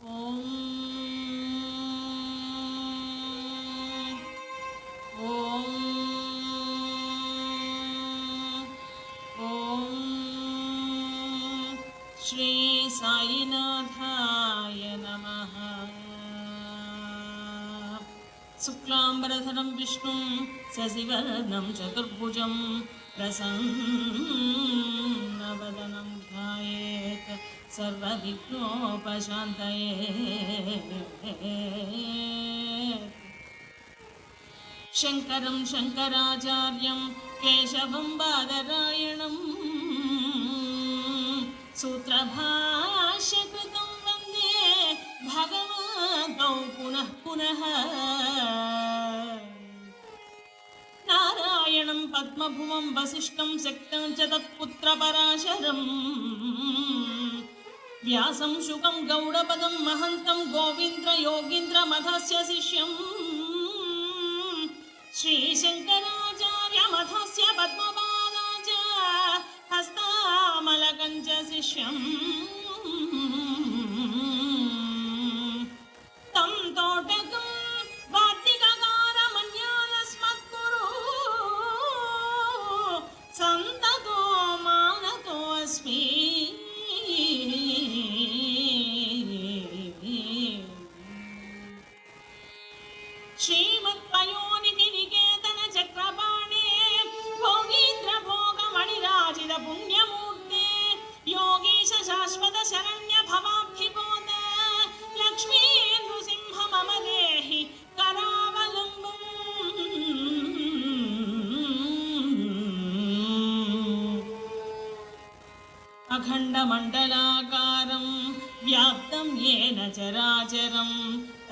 ॐ ॐ ॐ श्री साईनाथाय नमः। शुक्लांबरधरं विष्णुं शशिवर्णं चतुर्भुजं प्रसन्नवदनं ध्यायेत् सर्वविघ्नोपशान्तये। शङ्करं शङ्कराचार्यं केशवं बादरायणं सूत्रभाष्यकृतं वन्दे भगवन्तौ पुनः पुनः। नारायणं पद्मभुवं वसिष्ठं शक्तं च तत्पुत्रपराशरम् व्यासं शुकं गौडपदं महन्तं गोविन्द्रयोगीन्द्रमथस्य शिष्यम् श्रीशङ्कराचार्यमथस्य पद्मपादाच हस्तामलकं च शिष्यम् तं तोटकं वार्तिककारमन्यानस्मद्गुरु सन्ततो मानतोऽस्मि। श्रीमत्पयोनिधि निकेतन चक्रपाणे भोगीन्द्र भोगमणिराजित पुण्यमूर्ते योगीश शाश्वत शरण्य भवाब्धिबोध लक्ष्मी नृसिंह मम देहि करावलम्बम्। अखण्डमण्डलाकारं व्याप्तं येन चराचरं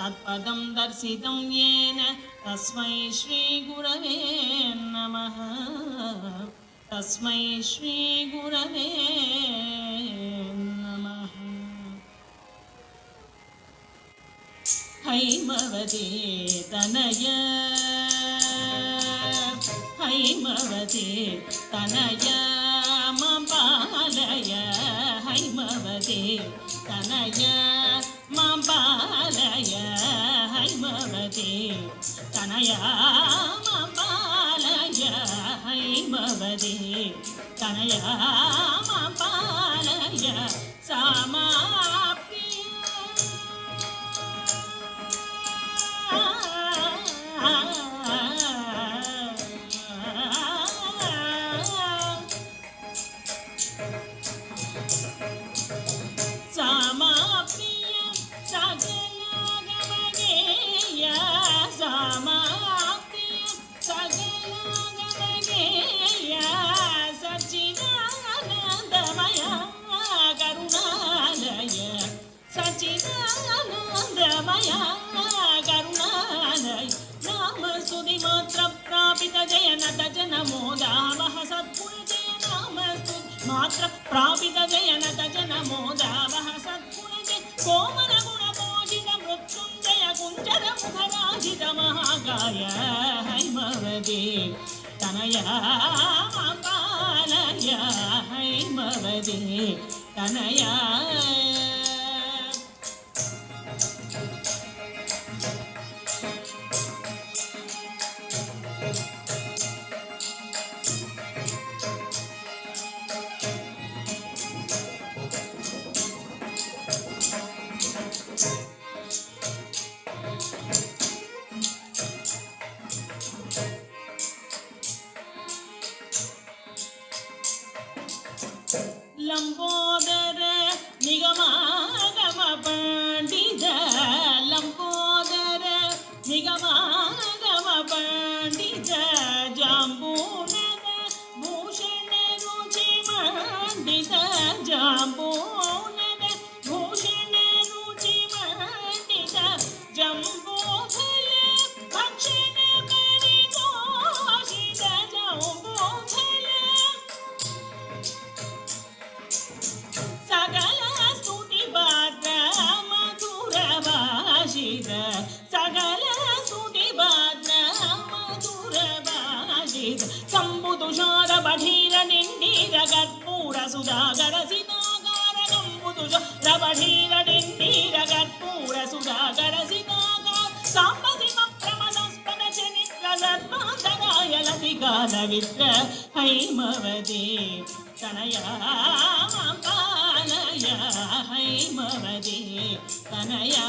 तत्पदं दर्शितं येन तस्मै श्रीगुरवे नमः। तस्मै श्रीगुरवे नमः। हैमवती तनय हैमवती तनय मां पालय हैमवती तनय मां पालय हैमवती तनय मां पालय हैमवती तनय मां पालय सच्चिदानन्दमय करुणालय नामस्तुति मात्र प्रापित जय नत जन मोदावह सद्गुण जय नामस्तुति मात्र प्रापित जय नत जन मोदावह सद्गुण जय कोमल गुण पूजित मृत्युंजय कुंजर मुखराजित महाकाय हैमवती तनय मां पालय हैमवती तनय। लंबोदर निगमागम पंडित लंबोदर निगमागम पंडित जांबूनद भूषण रुचि मंडित जांबूनद भूषण रुचि मंडित जंबूफल भक्षण परितोषित जंबूफल सकल स्तुति पात्र मधुर भाषित सकल स्तुति पात्र मधुर भाषित कंबुतुषार बधीर निंदीर कर्पूर सुधाकर सिताकार कंबुतुषार बधीर निंदीर కర్పూర సుధాగరసినాగ సాంబశివ ప్రమదస్పద చరిత్ర సర్వాంతరాయ లతికాల విద్ర హైమవదే తనయా పాలయ హైమవదే తనయా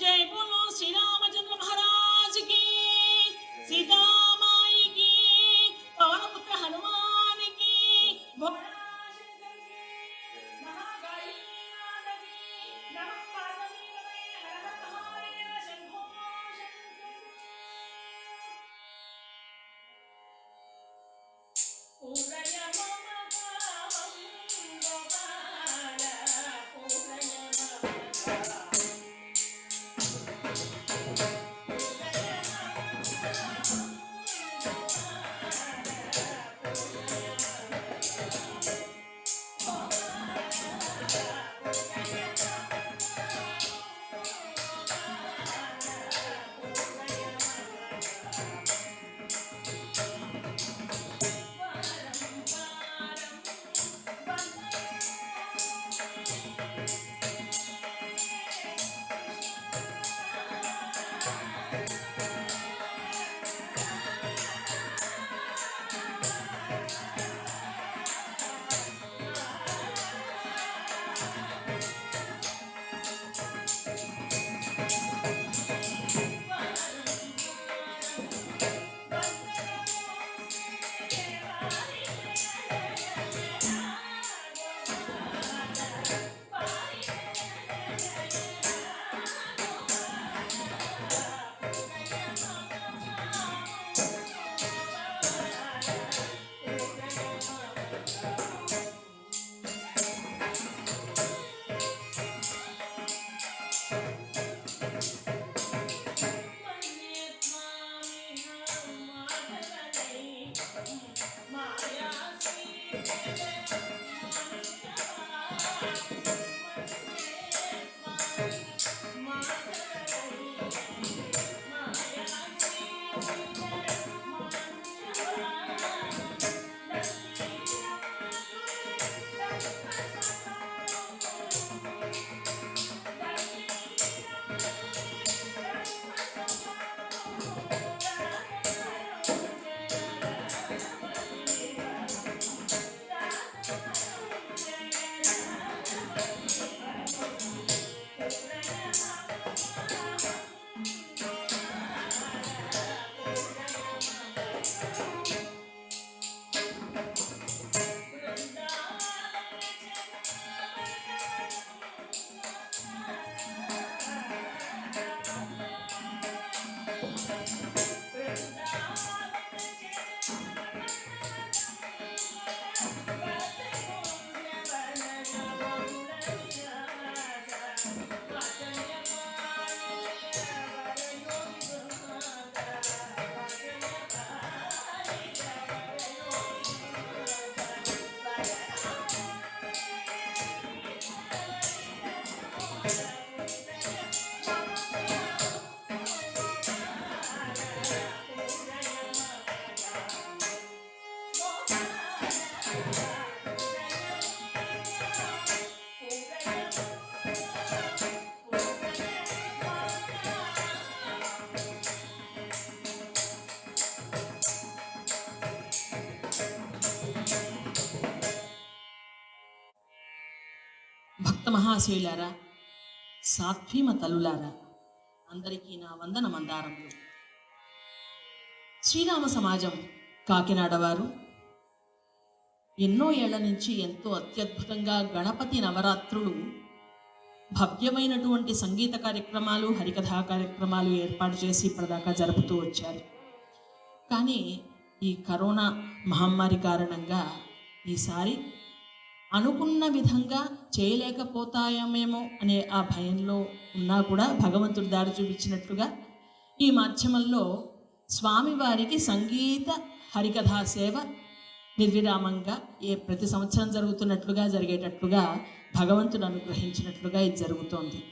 जय बोलो श्री रामचंद्र महाराज की, सीता माई की, पवन पुत्र हनुमान की, भोलाशंकर की, महाकाली माता की, नमः पार्वती पतये हर हर महादेव शंभो शंकर। पूरय मम कामं गोपाल, पूरय मम कामं। భక్త మహాశయులారా, సాత్వీమ తల్లులారా, అందరికీ నా వందన మందారములు. శ్రీరామ సమాజం కాకినాడ వారు ఎన్నో ఏళ్ల నుంచి ఎంతో అత్యద్భుతంగా గణపతి నవరాత్రులు భవ్యమైనటువంటి సంగీత కార్యక్రమాలు, హరికథా కార్యక్రమాలు ఏర్పాటు చేసి ఇప్పటిదాకా జరుపుతూ వచ్చారు. కానీ ఈ కరోనా మహమ్మారి కారణంగా ఈసారి అనుకున్న విధంగా చేయలేకపోతాయేమో అనే ఆ భయంలో ఉన్నా కూడా భగవంతుడు దారి చూపించినట్లుగా ఈ మాధ్యమంలో స్వామివారికి సంగీత హరికథా సేవ నిర్విరామంగా ప్రతి సంవత్సరం జరిగేటట్లుగా భగవంతుడు అనుగ్రహించినట్లుగా ఇది జరుగుతోంది.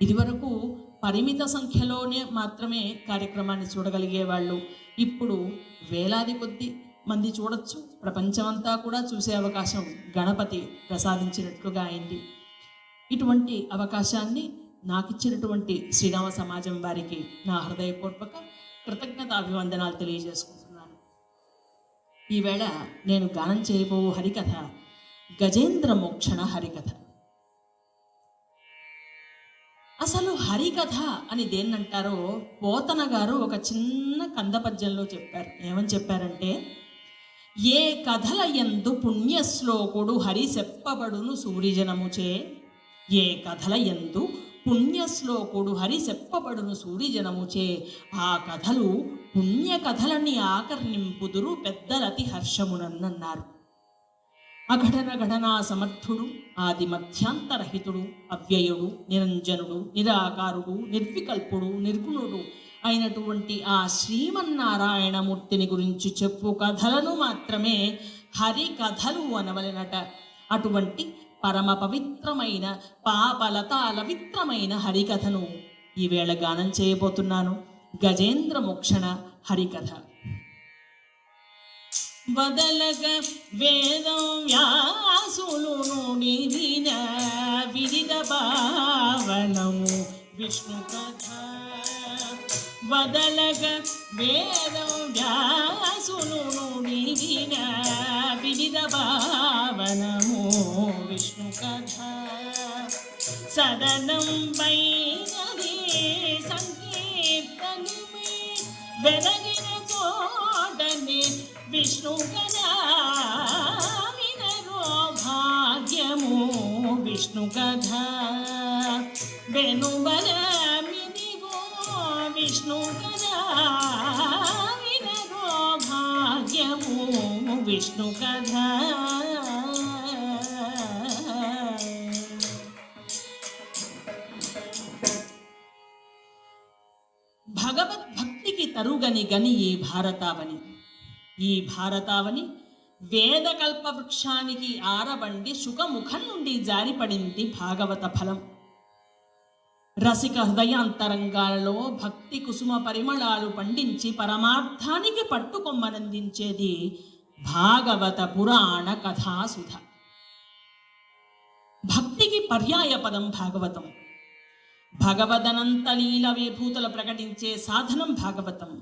ఇదివరకు పరిమిత సంఖ్యలోనే మాత్రమే కార్యక్రమాన్ని చూడగలిగేవాళ్ళు. ఇప్పుడు వేలాది కొద్ది మంది చూడొచ్చు. ప్రపంచమంతా కూడా చూసే అవకాశం గణపతి ప్రసాదించినట్లుగా అయింది. ఇటువంటి అవకాశాన్ని నాకిచ్చినటువంటి శ్రీరామ సమాజం వారికి నా హృదయపూర్వక కృతజ్ఞతాభివందనాలు తెలియజేసుకుంటున్నాను. ఈవేళ నేను గానం చేయబోవు హరికథ గజేంద్ర మోక్షణ హరికథ. అసలు హరికథ అని దేన్నంటారో పోతన గారు ఒక చిన్న కందపద్యంలో చెప్పారు. ఏమని చెప్పారంటే, ఏ కథల యందు పుణ్యశ్లోకుడు హరి చెప్పబడును సూరిజనముచే, ఏ కథల యందు పుణ్యశ్లోకుడు హరి చెప్పబడును సూరిజనముచే, ఆ కథలు పుణ్య కథలని ఆకర్ణింపుదురు పెద్దలతి హర్షమునన్నారు. అఘటన ఘటనా సమర్థుడు, ఆది మధ్యాంతరహితుడు, అవ్యయుడు, నిరంజనుడు, నిరాకారుడు, నిర్వికల్పుడు, నిర్గుణుడు అయినటువంటి ఆ శ్రీమన్నారాయణమూర్తిని గురించి చెప్పు కథలను మాత్రమే హరి కథలు అనవలెనట. అటువంటి పరమ పవిత్రమైన పాపలతాల విత్రమైన హరికథను ఈవేళ గానం చేయబోతున్నాను. గజేంద్ర మోక్షణ హరికథ. వదలగ వేదం వ్యాసులు నుడివిన విదిత భావనము విష్ణు కథ. వదలగ వేదం వ్యాసులు నుడివిన విదిత భావనము విష్ణు కథ. సదనం వైనది సంకీర్తనమే వెలగిన చోటనే విష్ణు కథ. వినరో భాగ్యము విష్ణు కథ. వెనుబలమిదిగో విష్ణు కథ. వినరో భాగ్యము విష్ణు కథ. భగవద్భక్తికి తరుగని గని ఈ భారతావని. ఈ భారతావని వేదకల్ప వృక్షానికి ఆరబండి శుకముఖం నుండి జారిపడింది భాగవత ఫలం. రసిక హృదయాంతరంగాలలో భక్తి కుసుమ పరిమళాలు పండించి పరమార్థానికి పట్టుకొమ్మనందించేది భాగవత పురాణ కథాసుధ. భక్తికి పర్యాయ పదం భాగవతం. భగవదనంత లీల విభూతులు ప్రకటించే సాధనం భాగవతం.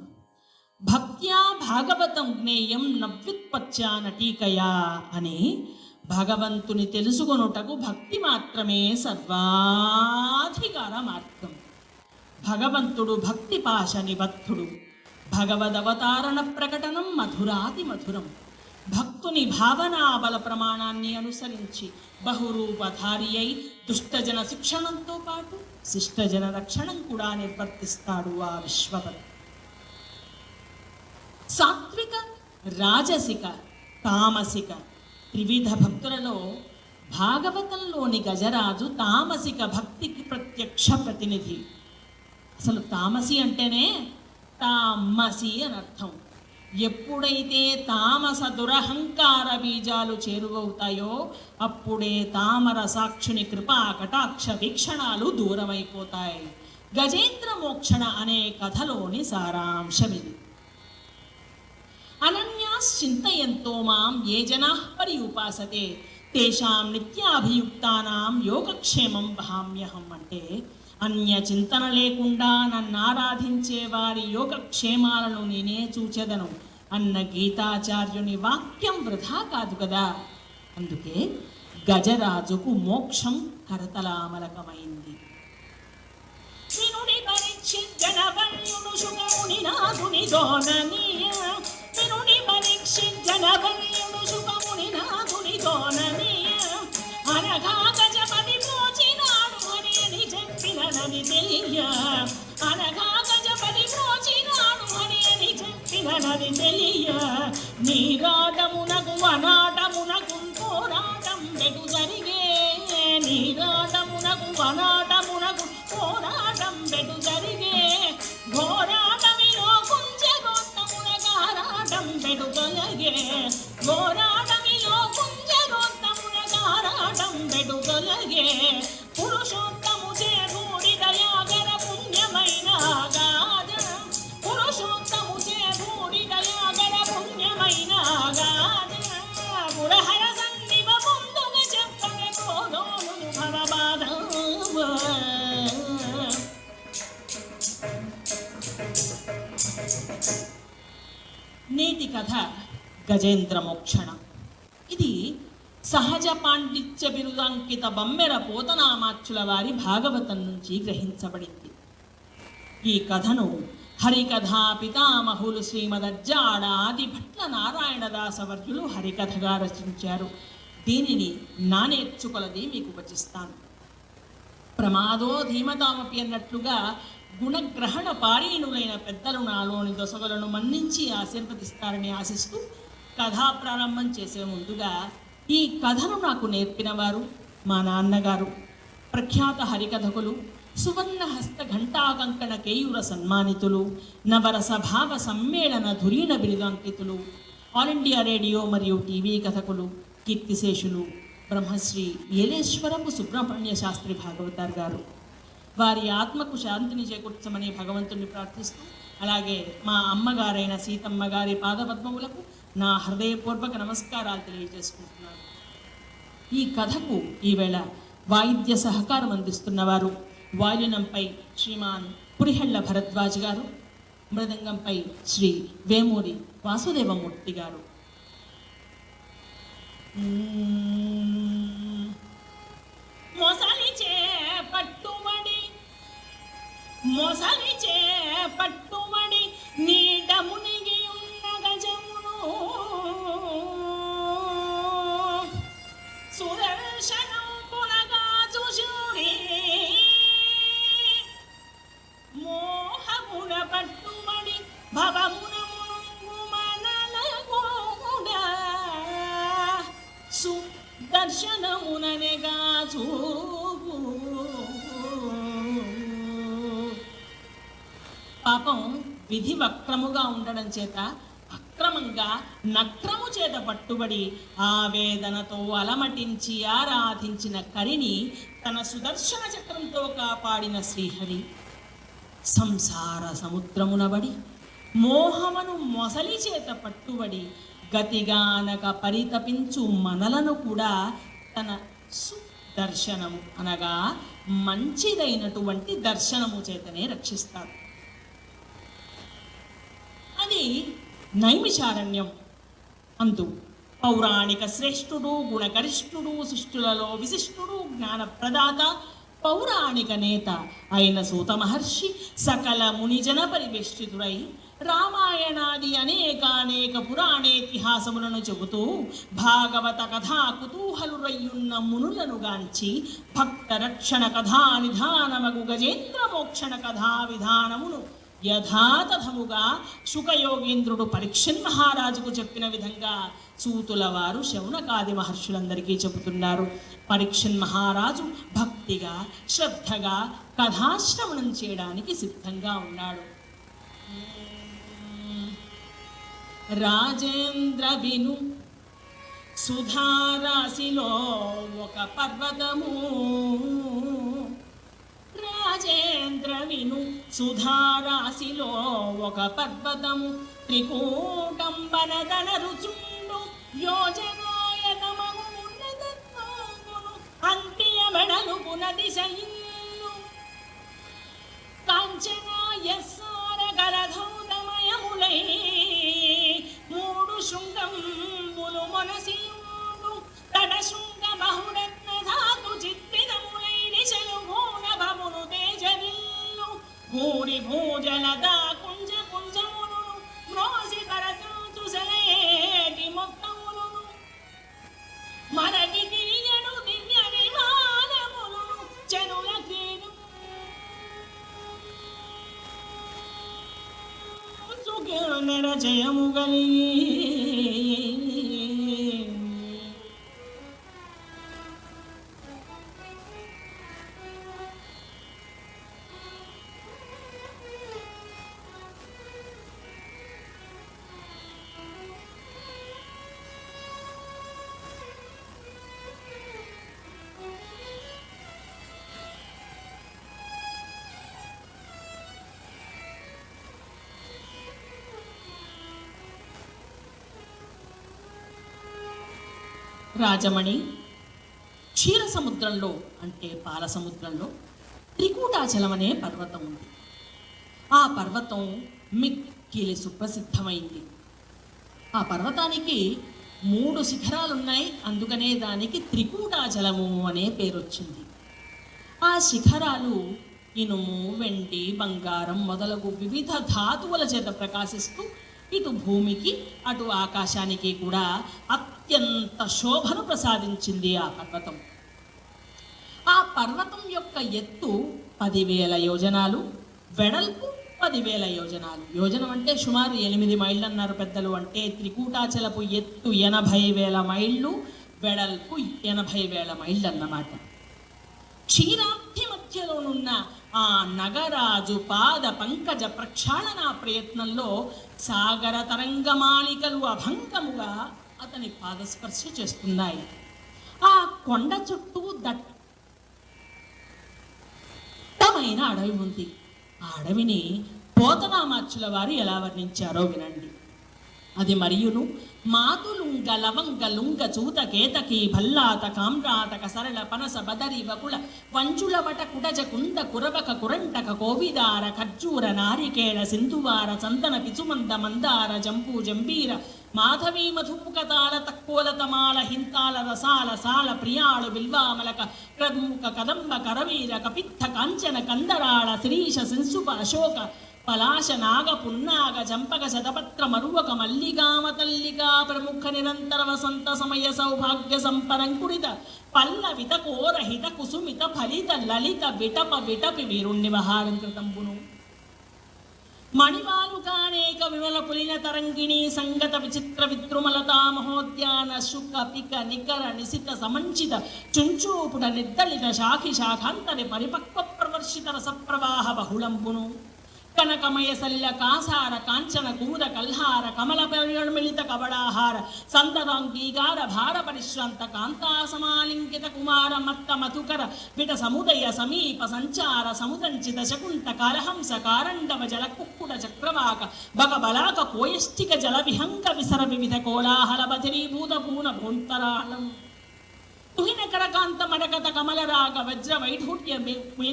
భక్త్యా భాగవతం జ్ఞేయం నవ్యుత్పత్త్యా నటీకయా అని భగవంతుని తెలుసుకొనుటకు భక్తి మాత్రమే సర్వాధికార మార్గం. భగవంతుడు భక్తి పాశ నిబద్ధుడు. భగవదవతారణ ప్రకటనం మధురాతి మధురం. భక్తుని భావనాబల ప్రమాణాన్ని అనుసరించి బహురూపధారి అయి దుష్టజన శిక్షణంతో పాటు శిష్టజన రక్షణం కూడా నిర్వర్తిస్తాడు ఆ విశ్వపతి. సాత్విక, రాజసిక, తామసిక త్రివిధ భక్తులలో భాగవతంలోని గజరాజు తామసిక భక్తికి ప్రత్యక్ష ప్రతినిధి. అసలు తామసి అంటేనే తామసి అని అర్థం. ఎప్పుడైతే తామస దురహంకార బీజాలు చేరువవుతాయో అప్పుడే తామర సాక్షుని కృపా కటాక్ష వీక్షణాలు దూరమైపోతాయి. గజేంద్ర మోక్షణ అనే కథలోని సారాంశమిది. అనన్యాశ్చింతయంతో మాం ఏ జనాః పర్యుపాసతే తేషాం నిత్యాభియుక్తానాం యోగక్షేమం వహామ్యహం. అంటే అన్య చింతన లేకుండా నన్ను ఆరాధించే వారి యోగక్షేమాలను నేనే చూచెదను అన్న గీతాచార్యుని వాక్యం వృధా కాదు కదా. అందుకే గజరాజుకు మోక్షం కరతలామలకమైంది. పరీక్షిత్ జనవర్యుడు శుకముని నాథుని దోననీయ వినుని పరీక్షిత్ జనవర్యుడు శుకముని నాథుని దోననీయ అనగా గజపతి ప్రోచినాడు హరి అని చెప్పినది తెలియ అనగా గజపతి ప్రోచినాడు హరి అని చెప్పినది తెలియ నీరాటమునకు అనాటమునకు పోరాటం వెటు జరిగే నీరాటమునకు అనాటమునకు పోరాటం వెటు జరిగే ఘోరాటమిలో కుంజగోత్తమునగారాటం వెటు తొలగే ఘోరాటమిలో కుంజగోత్తమునగారాటం వెటు తొలగే పురుషోత్తము చేకూడి దయాగర పుణ్యమైన గాజ పురుషోత్తము చేకూడి దయాగర పుణ్యమైన గాజ పురహర సన్నివ ముందున చెప్పని పోదోను భవబాధ నేటి కథ గజేంద్ర మోక్షణ. ఇది సహజ పాండిత్య బిరుదాంకిత బమ్మెర పోతనామాచ్యుల వారి భాగవతం నుంచి గ్రహించబడింది. ఈ కథను హరికథా పితామహులు శ్రీమదజ్జాడ ఆది భట్ల నారాయణదాసవర్యులు హరికథగా రచించారు. దీనిని నానేర్చుకొలది మీకు వచిస్తాను. ప్రమాదో ధీమతామపి అన్నట్లుగా గుణగ్రహణ పారీణులైన పెద్దలు నాలోని దొసగలను మన్నించి ఆశీర్వదిస్తారని ఆశిస్తూ కథా ప్రారంభం చేసే ముందుగా ఈ కథను నాకు నేర్పిన వారు మా నాన్నగారు, ప్రఖ్యాత హరికథకులు, సువర్ణ హస్త ఘంటాకంకణ కేయూర సన్మానితులు, నవరస భావ సమ్మేళన ధురీణ బిరుదాంకితులు, ఆల్ ఇండియా రేడియో మరియు టీవీ కథకులు, కీర్తిశేషులు బ్రహ్మశ్రీ ఏలేశ్వరపు సుబ్రహ్మణ్య శాస్త్రి భాగవతార్ గారు. వారి ఆత్మకు శాంతిని చేకూర్చమని భగవంతుని ప్రార్థిస్తూ, అలాగే మా అమ్మగారైన సీతమ్మ గారి పాదపద్మములకు నా హృదయపూర్వక నమస్కారాలు తెలియజేసుకుంటున్నాను. ఈ కథకు ఈవేళ వాయిద్య సహకారం అందిస్తున్నవారు వాయునంపై శ్రీమాన్ పురిహెళ్ల భరద్వాజ్ గారు, మృదంగంపై శ్రీ వేమూరి వాసుదేవమూర్తి గారు. మొసలిచే పట్టుబడి నీట మునిగి ఉన్న గజమును సుదర్శనం పునగా చూశుడి మోహమున పట్టుబడి భవమున మునుగు మనలగూడా సుదర్శనముననెగా చూపు. పాపం విధి వక్రముగా ఉండడం చేత అక్రమంగా నక్రము చేత పట్టుబడి ఆవేదనతో అలమటించి ఆరాధించిన కరిని తన సుదర్శన చక్రంతో కాపాడిన శ్రీహరి సంసార సముద్రమునబడి మోహమును మొసలి చేత పట్టుబడి గతిగానక పరితపించు మనలను కూడా తన సుదర్శనము అనగా మంచిదైనటువంటి దర్శనము చేతనే రక్షిస్తాడు. అది నైమిషారణ్యం అందు పౌరాణిక శ్రేష్ఠుడు, గుణగరిష్ఠుడు, శిష్టులలో విశిష్టుడు, జ్ఞానప్రదాత, పౌరాణిక నేత అయిన సూత మహర్షి సకల మునిజన పరివేష్టితుడై రామాయణాది అనేక పురాణేతిహాసములను చెబుతూ భాగవత కథా కుతూహలురయ్యున్న మునులను గాంచి భక్త రక్షణ కథా నిధానమగు గజేంద్ర మోక్షణ కథా విధానమును యథాతథముగా శుకయోగేంద్రుడు పరీక్షన్ మహారాజుకు చెప్పిన విధంగా సూతుల వారు శౌనకాది మహర్షులందరికీ చెబుతున్నారు. పరీక్షన్ మహారాజు భక్తిగా శ్రద్ధగా కథాశ్రవణం చేయడానికి సిద్ధంగా ఉన్నాడు. రాజేంద్ర విను సుధారాశిలో ఒక పర్వతము, రాజేంద్ర విను సుధారాశిలో ఒక పర్వతము, త్రికూటంబనదన రుచుండు యోజనాయతమగు ఉన్నతత్వమును అంత్య మెడలు పునదిశయిల్లు కాంచనాయస్సార గలధౌతమయములై మూడు శృంగంబులు మొనసియుండు తట శృంగ బహురత్న ధాతు చిత్రితములై దిశలు భూనభమును తేజవిల్లు భూరి జలద కుంజ కుంజమును మ్రోసి పరచు సెలయేటి మొత్తమును మనకి తిరియడు దివ్య విమానమును చెనులకేను జయము కలిగి రాజమణి క్షీర సముద్రంలో అంటే పాల సముద్రంలో త్రికూటాచలం అనే పర్వతం ఉంది. ఆ పర్వతం మిక్కిలి సుప్రసిద్ధమైంది. ఆ పర్వతానికి 3 శిఖరాలున్నాయి. అందుకనే దానికి త్రికూటాచలము అనే పేరు వచ్చింది. ఆ శిఖరాలు ఇనుము, వెండి, బంగారం మొదలగు వివిధ ధాతువుల చేత ప్రకాశిస్తూ ఇటు భూమికి అటు ఆకాశానికి కూడా అత్యంత శోభను ప్రసాదించింది ఆ పర్వతం. ఆ పర్వతం యొక్క ఎత్తు 10,000 యోజనాలు, వెడల్పు 10,000 యోజనాలు. యోజనం అంటే సుమారు 8 మైళ్ళు అన్నారు పెద్దలు. అంటే త్రికూటాచలపు ఎత్తు 80,000 మైళ్ళు, వెడల్పు 80,000 మైళ్ళు అన్నమాట. క్షీరాబ్ది మధ్యలోనున్న ఆ నగరాజు పాద పంకజ ప్రక్షాళన ప్రయత్నంలో సాగర తరంగమాలికలు అభంగముగా అతని పాదస్పర్శ చేస్తున్నాయి. ఆ కొండ చుట్టూ దట్టమైన అడవి ఉంది. ఆ అడవిని పోతనామాచ్యుల వారు ఎలా వర్ణించారో వినండి. అది మరియును మాతులుంగ లవంగ లుంగ చూత కేతకి భల్లాత కామ్రాతక సరళ పనస బదరి వకుళ వంచుల వట కుటజ కుంద కురబక కురంటక కోవిదార ఖర్జూర నారికేళ సింధువార చందన పిచుమంద మందార జంబూ జంబీర మాధవీ మధుముఖతాళ తక్కోలతమాల హింతాల రసాల సాల ప్రియాళు బిల్వామలక ప్రముఖ కదంబ కరవీర కపిత్థ కాంచన కందరాళ శిరీష శింసుప అశోక పలాశ నాగ పున్నాగ చంపక శతపత్ర మరువక మల్లికామ తల్లికా ప్రముఖ నిరంతర వసంత సమయ సౌభాగ్య సంపరంకురిత పల్లవిత కోరహిత కుసుమిత ఫలిత లలిత విటప విటపి వీరుణ్ణివహారం కృతంబును మణివాలుకానేక విమల పులిన తరంగిణి సంగత విచిత్ర విద్రుమలతా మహోద్యాన శుక పిక నికర నిశిత సమంచిత చుంచూపుట నిర్దళిత శాఖి శాఖాంతరి పరిపక్వ ప్రవర్షిత రసప్రవాహ బహుళంబును కనకమయ శల్య కాసార కాంచన కూర కల్హార కమల పరిమిళిత కవళాహార సందరాంగీకార భార పరిశ్రాంత కాంతా సమాలింకిత కుమార మత్త మధుకర విట సముదయ సమీప సంచార సముదంచిత శకుంత కారహంస కారండవ జల కుక్కుడ చక్రవాక భగ బలాక కోయష్టిక జల విహంగ విసర వివిధ కోలాహల బధిరీభూత పూన భూంతరాళం తుహిన కరకాంత మరకత కమలరాగ వజ్ర వైఢూర్య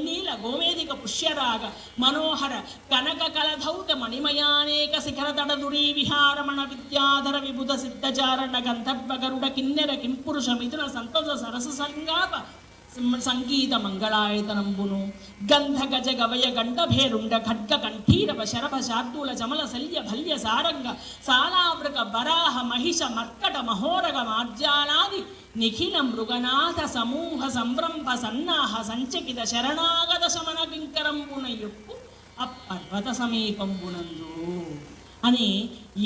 నీల గోవేదిక పుష్యరాగ మనోహర కనక కలధౌత మణిమయానేక శిఖర తడదురీ విహారమణ విద్యాధర విబుధ సిద్ధచారణ గంధర్వ గరుడ కిన్నెర కింపురుష మిథున సంతోష సరస సంగాప సంగీత మంగళాయతనంబును గంధ గజ గవయ గండభేరుండ ఖడ్గ కంఠీరవ శరభ శార్దూల చమల శల్య భల్య సారంగ సాలావృక వరాహ మహిష మర్కట మహోరగ మార్జానాది నిఖిల మృగనాథ సమూహ సంరంభ సన్నాహ సంచకిత శరణాగత శమన కింకరంబున యొప్పు అపర్వత సమీపంబునందు అని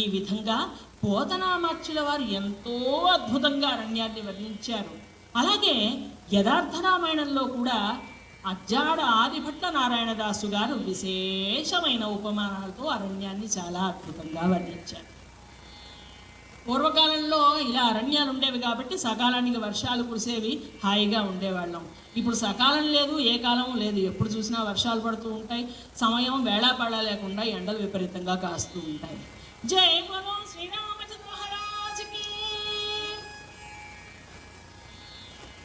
ఈ విధంగా పోతనామాచ్యుల వారు ఎంతో అద్భుతంగా అరణ్యాన్ని వర్ణించారు. అలాగే యథార్థ రామాయణంలో కూడా అజ్జాడ ఆదిభట్ల నారాయణదాసు గారు విశేషమైన ఉపమానాలతో అరణ్యాన్ని చాలా అద్భుతంగా వర్ణించారు. పూర్వకాలంలో ఇలా అరణ్యాలు ఉండేవి కాబట్టి సకాలానికి వర్షాలు కురిసేవి, హాయిగా ఉండేవాళ్ళం. ఇప్పుడు సకాలం లేదు, ఏ కాలం లేదు, ఎప్పుడు చూసినా వర్షాలు పడుతూ ఉంటాయి. సమయం వేళాపడా లేకుండా ఎండలు విపరీతంగా కాస్తూ ఉంటాయి. జై బలో శ్రీరామచంద్ర మహారాజ్కి.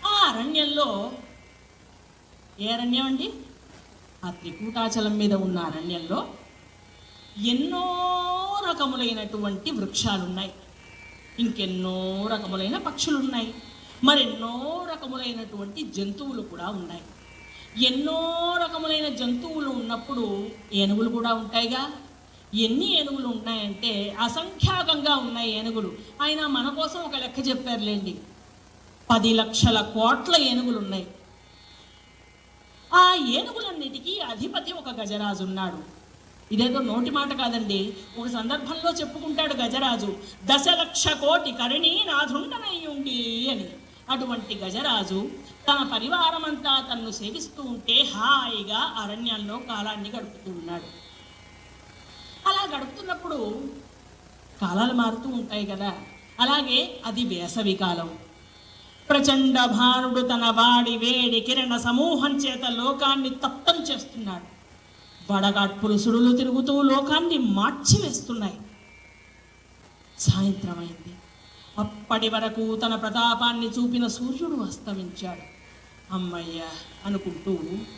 ఆ అరణ్యంలో ఏ అరణ్యం అండి? ఆ త్రికూటాచలం మీద ఉన్న అరణ్యంలో ఎన్నో రకములైనటువంటి వృక్షాలున్నాయి, ఇంకెన్నో రకములైన పక్షులు ఉన్నాయి, మరెన్నో రకములైనటువంటి జంతువులు కూడా ఉన్నాయి. ఎన్నో రకములైన జంతువులు ఉన్నప్పుడు ఏనుగులు కూడా ఉంటాయిగా. ఎన్ని ఏనుగులు ఉన్నాయంటే అసంఖ్యాకంగా ఉన్నాయి ఏనుగులు. ఆయన మన కోసం ఒక లెక్క చెప్పారులేండి, 10 లక్షల కోట్ల ఏనుగులు ఉన్నాయి. ఆ ఏనుగులన్నిటికీ అధిపతి ఒక గజరాజు ఉన్నాడు. ఇదేదో నోటి మాట కాదండి, ఒక సందర్భంలో చెప్పుకుంటాడు గజరాజు, 10,00,000 కోటి కరిణీ నాథుండనయ్యుండి అని. అటువంటి గజరాజు తన పరివారం అంతా తన్ను సేవిస్తూ ఉంటే హాయిగా అరణ్యంలో కాలాన్ని గడుపుతూ ఉన్నాడు. అలా గడుపుతున్నప్పుడు కాలాలు మారుతూ ఉంటాయి కదా. అలాగే అది వేసవి కాలం. ప్రచండ భానుడు తన వాడి వేడి కిరణ సమూహం చేత లోకాన్ని తప్తం చేస్తున్నాడు. వడగాడ్పులు సుడులు తిరుగుతూ లోకాన్ని మార్చివేస్తున్నాయి. సాయంత్రం అయింది. అప్పటి వరకు తన ప్రతాపాన్ని చూపిన సూర్యుడు అస్తమించాడు. అమ్మయ్య అనుకుంటూ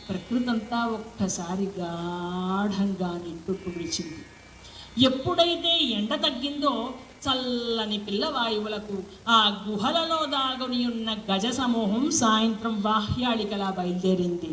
ప్రకృతంతా ఒక్కసారి గాఢంగా నిట్టూర్పు విడిచింది. ఎప్పుడైతే ఎండ తగ్గిందో చల్లని పిల్లవాయువులకు ఆ గుహలలో దాగుని ఉన్న గజ సమూహం సాయంత్రం వాహ్యాళికలా బయలుదేరింది.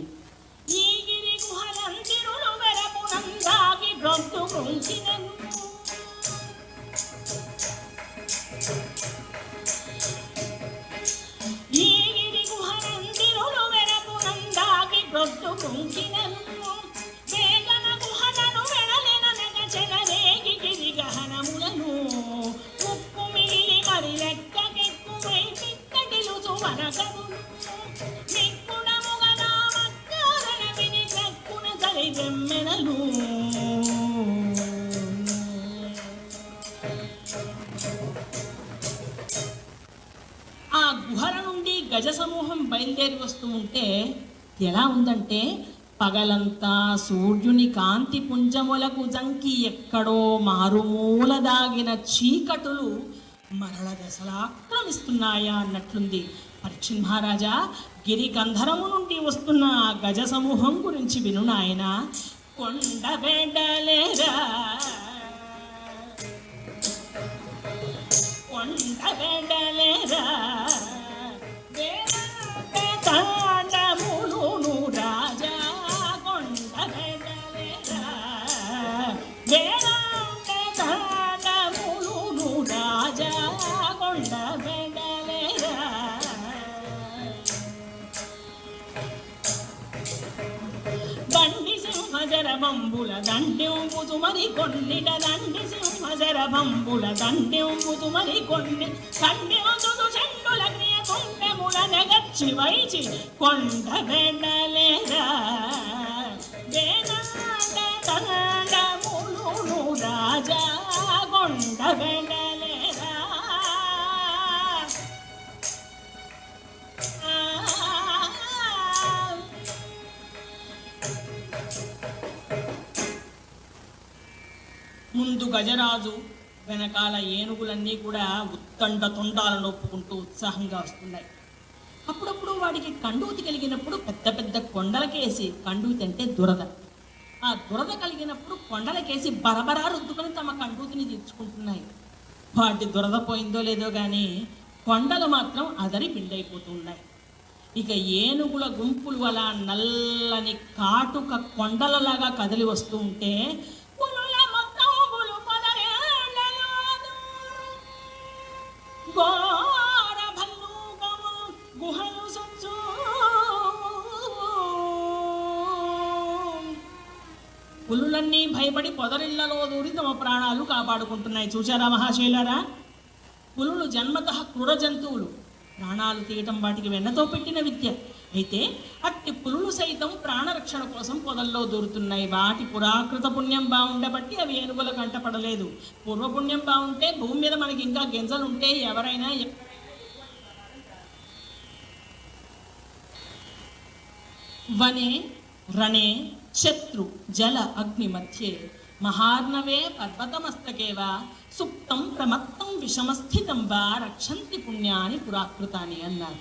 ఆ గుహల నుండి గజ సమూహం బయలుదేరి వస్తూ ఉంటే ఎలా ఉందంటే, పగలంతా సూర్యుని కాంతి పుంజములకు జంకి ఎక్కడో మారుమూల దాగిన చీకటులు మరల దశలాక్రమిస్తున్నాయా అన్నట్లుంది. పరీక్షిత్ మహారాజా, గిరి గంధరము నుండి వస్తున్న ఆ గజ సమూహం గురించి విను నాయన. కొండ బెడలేరా కొండ బెడలేరా తాండములును రాజా, కొండ బెడలేరా తాండములును రాజా, కొండ బెడలేరా. దండి సింహజర బంబుల దండెంబుతు మరి కొన్నిట, దండి సింహజర బంబుల దండెంబుతు మరి కొన్ని కండెందుదు చెండులగ్నియ కొండెముల నెగచ్చి వైచి కొండ బెడలేరా దండములును రాజా, కొండ బెడలేరా. ముందు గజరాజు, వెనకాల ఏనుగులన్నీ కూడా ఉత్కంఠ తొండాలను ఒప్పుకుంటూ ఉత్సాహంగా వస్తున్నాయి. అప్పుడప్పుడు వాడికి కండూతి కలిగినప్పుడు పెద్ద పెద్ద కొండలకేసి, కండూతి అంటే దురద, ఆ దురద కలిగినప్పుడు కొండలకేసి బరబరా రుద్దుకొని తమ కండూతిని తీర్చుకుంటున్నాయి. వాటి దురద పోయిందో లేదో కానీ కొండలు మాత్రం అదరి పిండైపోతున్నాయి. ఇక ఏనుగుల గుంపులు అలా నల్లని కాటుక కొండలలాగా కదిలి వస్తూ ఉంటే ఘోర భల్లూకము గుహలు సొచ్చు పులులన్నీ భయపడి పొదరిళ్లలో దూరి తమ ప్రాణాలు కాపాడుకుంటున్నాయి. చూశారా మహాశైలారా, పులులు జన్మతః క్రూర జంతువులు, ప్రాణాలు తీయటం వాటికి వెన్నతో పెట్టిన విద్య. అయితే అట్టి పులులు సైతం ప్రాణరక్షణ కోసం పొదల్లో దూరుతున్నాయి. వాటి పురాకృత పుణ్యం బాగుండబట్టి అవి ఏనుగుల కంటపడలేదు. పూర్వపుణ్యం బాగుంటే భూమి మీద మనకి ఇంకా గింజలుంటే ఎవరైనా వనే రణే శత్రు జల అగ్ని మధ్యే మహార్ణవే పర్వతమస్తకేవా సుప్తం ప్రమత్తం విషమస్థితం వా రక్షంతి పుణ్యాని పురాకృతాని అన్నారు.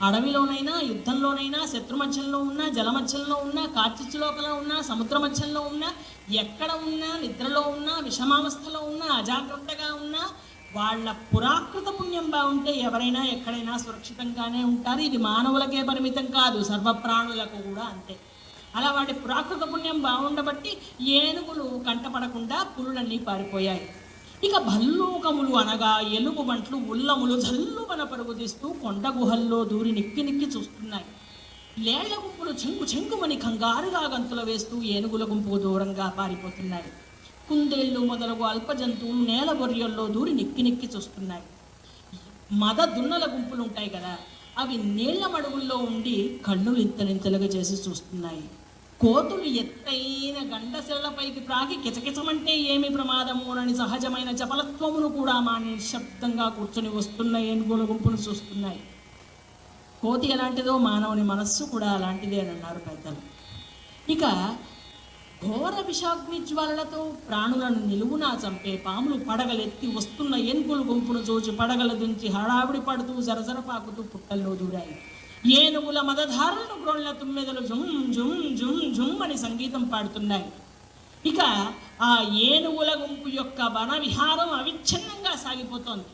అడవిలోనైనా, యుద్ధంలోనైనా, శత్రు మధ్యంలో ఉన్నా, జల మధ్యంలో ఉన్నా, కార్చిచ్చు లోపల ఉన్నా, సముద్ర మధ్యంలో ఉన్నా, ఎక్కడ ఉన్నా, నిద్రలో ఉన్నా, విషమావస్థలో ఉన్నా, అజాగ్రత్తగా ఉన్నా, వాళ్ళ పురాకృత పుణ్యం బాగుంటే ఎవరైనా ఎక్కడైనా సురక్షితంగానే ఉంటారు. ఇది మానవులకే పరిమితం కాదు, సర్వప్రాణులకు కూడా అంతే. అలా వాటి పురాకృత పుణ్యం బాగుండబట్టి ఏనుగులు కంటపడకుండా పులులన్నీ పారిపోయాయి. ఇక భల్లూకములు అనగా ఎలుగు బంట్లు ఉల్లములు జల్లుమన పరుగు తీస్తూ కొండ గుహల్లో దూరి నిక్కి నిక్కి చూస్తున్నాయి. లేళ్ల గుంపులు చెంగు చెంగుమని కంగారుగా గంతులు వేస్తూ ఏనుగుల గుంపు దూరంగా పారిపోతున్నాయి. కుందేళ్లు మొదలగు అల్ప జంతువులు నేల బొరియల్లో దూరి నిక్కి నిక్కి చూస్తున్నాయి. మద దున్నల గుంపులు ఉంటాయి కదా, అవి నీళ్ల మడుగుల్లో ఉండి కన్నులు ఇంతనింతలుగా చేసి చూస్తున్నాయి. కోతులు ఎత్తైన గండశిళ్లపైకి ప్రాగి కిచకిచమంటే ఏమి ప్రమాదమునని సహజమైన చపలత్వమును కూడా మాని నిశ్శబ్దంగా కూర్చొని వస్తున్న ఏనుగుల గుంపును చూస్తున్నాయి. కోతి ఎలాంటిదో మానవుని మనస్సు కూడా అలాంటిదే అని అన్నారు పెద్దలు. ఇక ఘోర విషాగ్ని జ్వాలలతో ప్రాణులను నిలువునా చంపే పాములు పడగలెత్తి వస్తున్న ఏనుగుల గుంపును చూచి పడగల దుంచి హడావిడి పడుతూ జరజర పాకుతూ పుట్టల్లో దూరాయి. ఏనుగుల మదధారులను గ్రోళ్ల తుమ్మెదలు జుమ్ జుమ్ జుమ్ జుమ్ అని సంగీతం పాడుతున్నాయి. ఇక ఆ ఏనుగుల గుంపు యొక్క వన విహారం అవిచ్ఛిన్నంగా సాగిపోతోంది.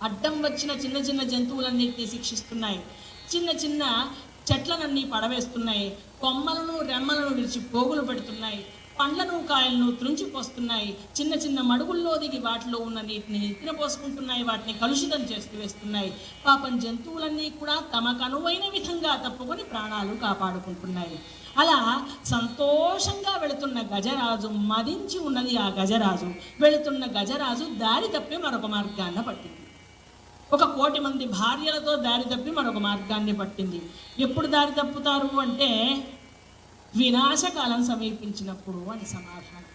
అడ్డం వచ్చిన చిన్న చిన్న జంతువులన్నిటినీ శిక్షిస్తున్నాయి. చిన్న చిన్న చెట్లనన్నీ పడవేస్తున్నాయి. కొమ్మలను రెమ్మలను విరిచి పోగులు పెడుతున్నాయి. పండ్లను కాయలను త్రుంచిపోస్తున్నాయి. చిన్న చిన్న మడుగుల్లో దిగి వాటిలో ఉన్న నీటిని నెత్తిన పోసుకుంటున్నాయి. వాటిని కలుషితం చేస్తూ వేస్తున్నాయి. పాపం జంతువులన్నీ కూడా తమకు అనువైన విధంగా తప్పుకొని ప్రాణాలు కాపాడుకుంటున్నాయి. అలా సంతోషంగా వెళుతున్న గజరాజు మదించి ఉన్నది. ఆ గజరాజు వెళుతున్న గజరాజు దారి తప్పి మరొక మార్గాన్ని పట్టింది. 1,00,00,000 మంది భార్యలతో దారి తప్పి మరొక మార్గాన్ని పట్టింది. ఎప్పుడు దారి తప్పుతారు అంటే వినాశకాలం సమీపించినప్పుడు అని సమాధానం.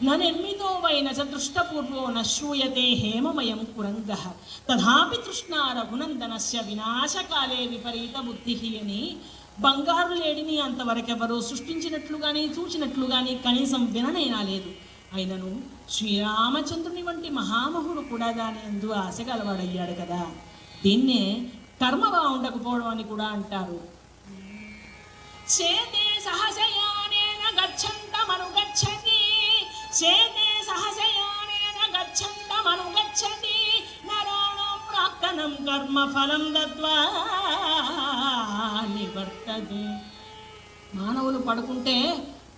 ననిర్మితో వైన చతుష్టపూర్వో నశ్రూయతే హేమమయం కురంగః తథాపి తృష్ణా రఘునందనస్య వినాశకాలే విపరీత బుద్ధి అని బంగారు లేడిని అంతవరకెవరూ సృష్టించినట్లు కానీ చూచినట్లు కానీ కనీసం విననైనా లేదు. అయినను శ్రీరామచంద్రుని వంటి మహామహుడు కూడా దాని యందు ఆశగా అలవాడయ్యాడు కదా. దీన్నే కర్మ బాగుండకపోవడం అని కూడా అంటారు. శేతే సహసయానేన గచ్చంతమనుగచ్చతి శేతే సహసయానేన గచ్చంతమనుగచ్చతి నరాణం ప్రాక్తనం కర్మ ఫలం దత్వా నివర్తతే. మానవులు పడుకుంటే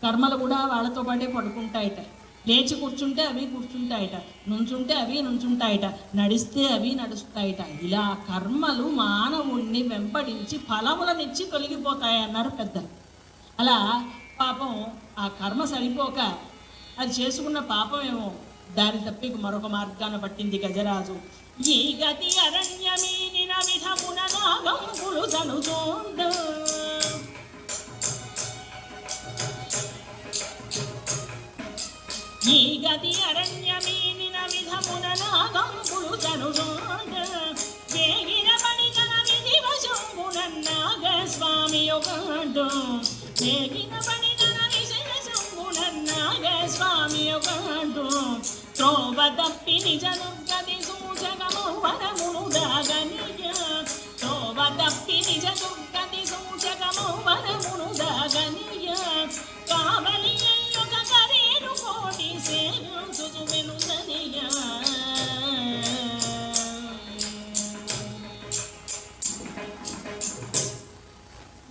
కర్మలు కూడా వాళ్ళతో పాటే పడుకుంటాయట. లేచి కూర్చుంటే అవి కూర్చుంటాయట, నుంచుంటే అవి నుంచుంటాయట, నడిస్తే అవి నడుస్తాయట. ఇలా కర్మలు మానవుణ్ణి వెంబడించి ఫలములనిచ్చి తొలగిపోతాయన్నారు పెద్దలు. అలా పాపం ఆ కర్మ సరిపోక అది చేసుకున్న పాపమేమో దారి తప్పి మరొక మార్గాన పట్టింది గజరాజు. ఈ గతి అరణ్యమీనిన విధమున నాగంబులు తనుచూండు ఈ గతి అరణ్యమీనిన విధమున నాగంబులు తనుచూండు వేగిన పని తన విధి వశంబునన్నాగ స్వామి యొకండు వేగిన పని తన విషయ శంభునన్నాగ స్వామి యొకండు త్రోవ తప్పి నిజ దుర్గతి సూచకము వనమును దాగనియ త్రోవ తప్పి నిజ దుర్గతి సూచకము వనమును దాగనియ కావలి అయ్యొక కరేరు కోటి సేను వెనుదనియ.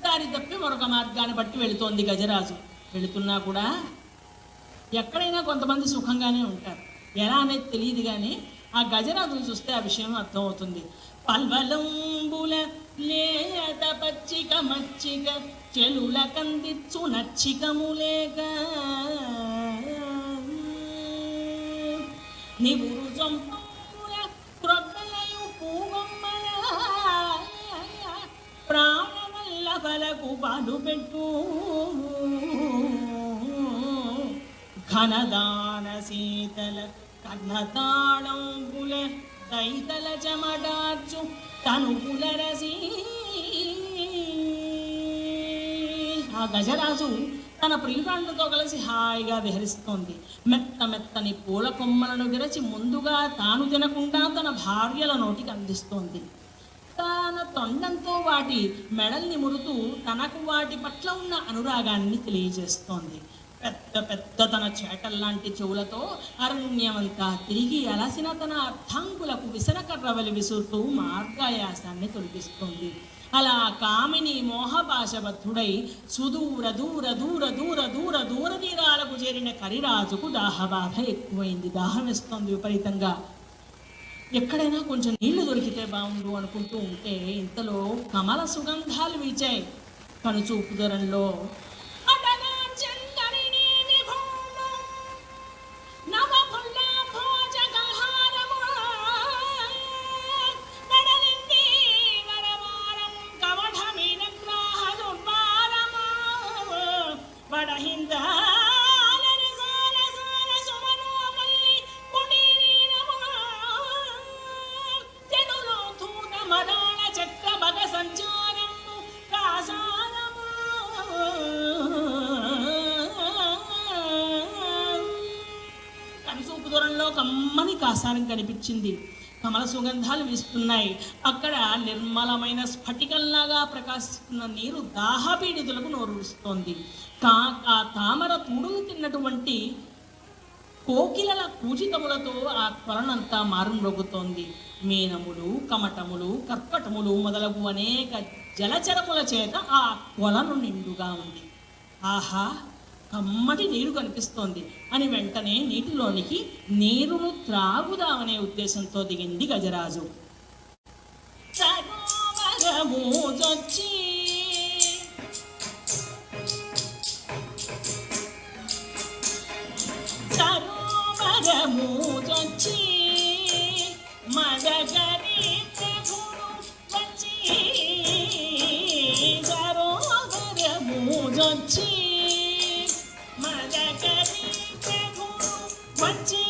దారి తప్పి మరొక మార్గాన్ని బట్టి వెళుతోంది గజరాజు. వెళుతున్నా కూడా ఎక్కడైనా కొంతమంది సుఖంగానే ఉంటారు. ఎలా అనేది తెలియదు కానీ ఆ గజరాజును చూస్తే ఆ విషయం అర్థమవుతుంది. పల్వలంబుల లేత పచ్చిక మచ్చిక చెలుల కందిచ్చు నచ్చికములేక నివురు జంపముల క్రొబ్బలయు పూగమ్మల ప్రాణవల్ల ఫలకు పాడు పెట్టు ఘనదాన శీతల కన్నతాళంబుల దైతల చెమడార్చు తనుపుల రసి. ఆ గజరాజు తన ప్రియురాండ్రతో కలిసి హాయిగా విహరిస్తోంది. మెత్త మెత్తని పూల కొమ్మలను విరచి ముందుగా తాను తినకుండా తన భార్యల నోటికి అందిస్తోంది. తన తొండంతో వాటి మెడల్ని మురుతూ తనకు వాటి పట్ల ఉన్న అనురాగాన్ని తెలియజేస్తోంది. పెద్ద పెద్ద తన చేటల్లాంటి చెవులతో అరణ్యమంతా తిరిగి అలసిన తన అర్థంగులకు విసనకర్రవలి విసురుతూ మార్గాయాసాన్ని తొలగిస్తుంది. అలా కామిని మోహపాశబద్ధుడై సుదూర దూర దూర దూర దూర దూర తీరాలకు చేరిన కరిరాజుకు దాహబాధ ఎక్కువైంది. దాహం వేస్తోంది విపరీతంగా. ఎక్కడైనా కొంచెం నీళ్లు దొరికితే బాగుండు అనుకుంటూ ఉంటే ఇంతలో కమల సుగంధాలు వీచాయి కనుచూపు దూరంలో. కమ్మని కాసారం కనిపించింది. కమల సుగంధాలు వీస్తున్నాయి. అక్కడ నిర్మలమైన స్ఫటికంలాగా ప్రకాశిస్తున్న నీరు దాహపీడితులకు నోరుస్తోంది. ఆ తామర తూడులు తిన్నటువంటి కోకిలల కూజితములతో ఆ కొలనంతా మారుమ్రోగుతోంది. మీనములు, కమటములు, కర్కటములు మొదలగు అనేక జలచరముల చేత ఆ కొలను నిండుగా ఉంది. ఆహా, కమ్మటి నీరు కనిపిస్తోంది అని వెంటనే నీటిలోనికి నీరును త్రాగుదామనే ఉద్దేశంతో దిగింది గజరాజు. సరోవరమూజొచ్చి మదగరి ప్రభుడు వచ్చి, సరోవరమూజొచ్చి మదగరి ప్రభుడు వచ్చి,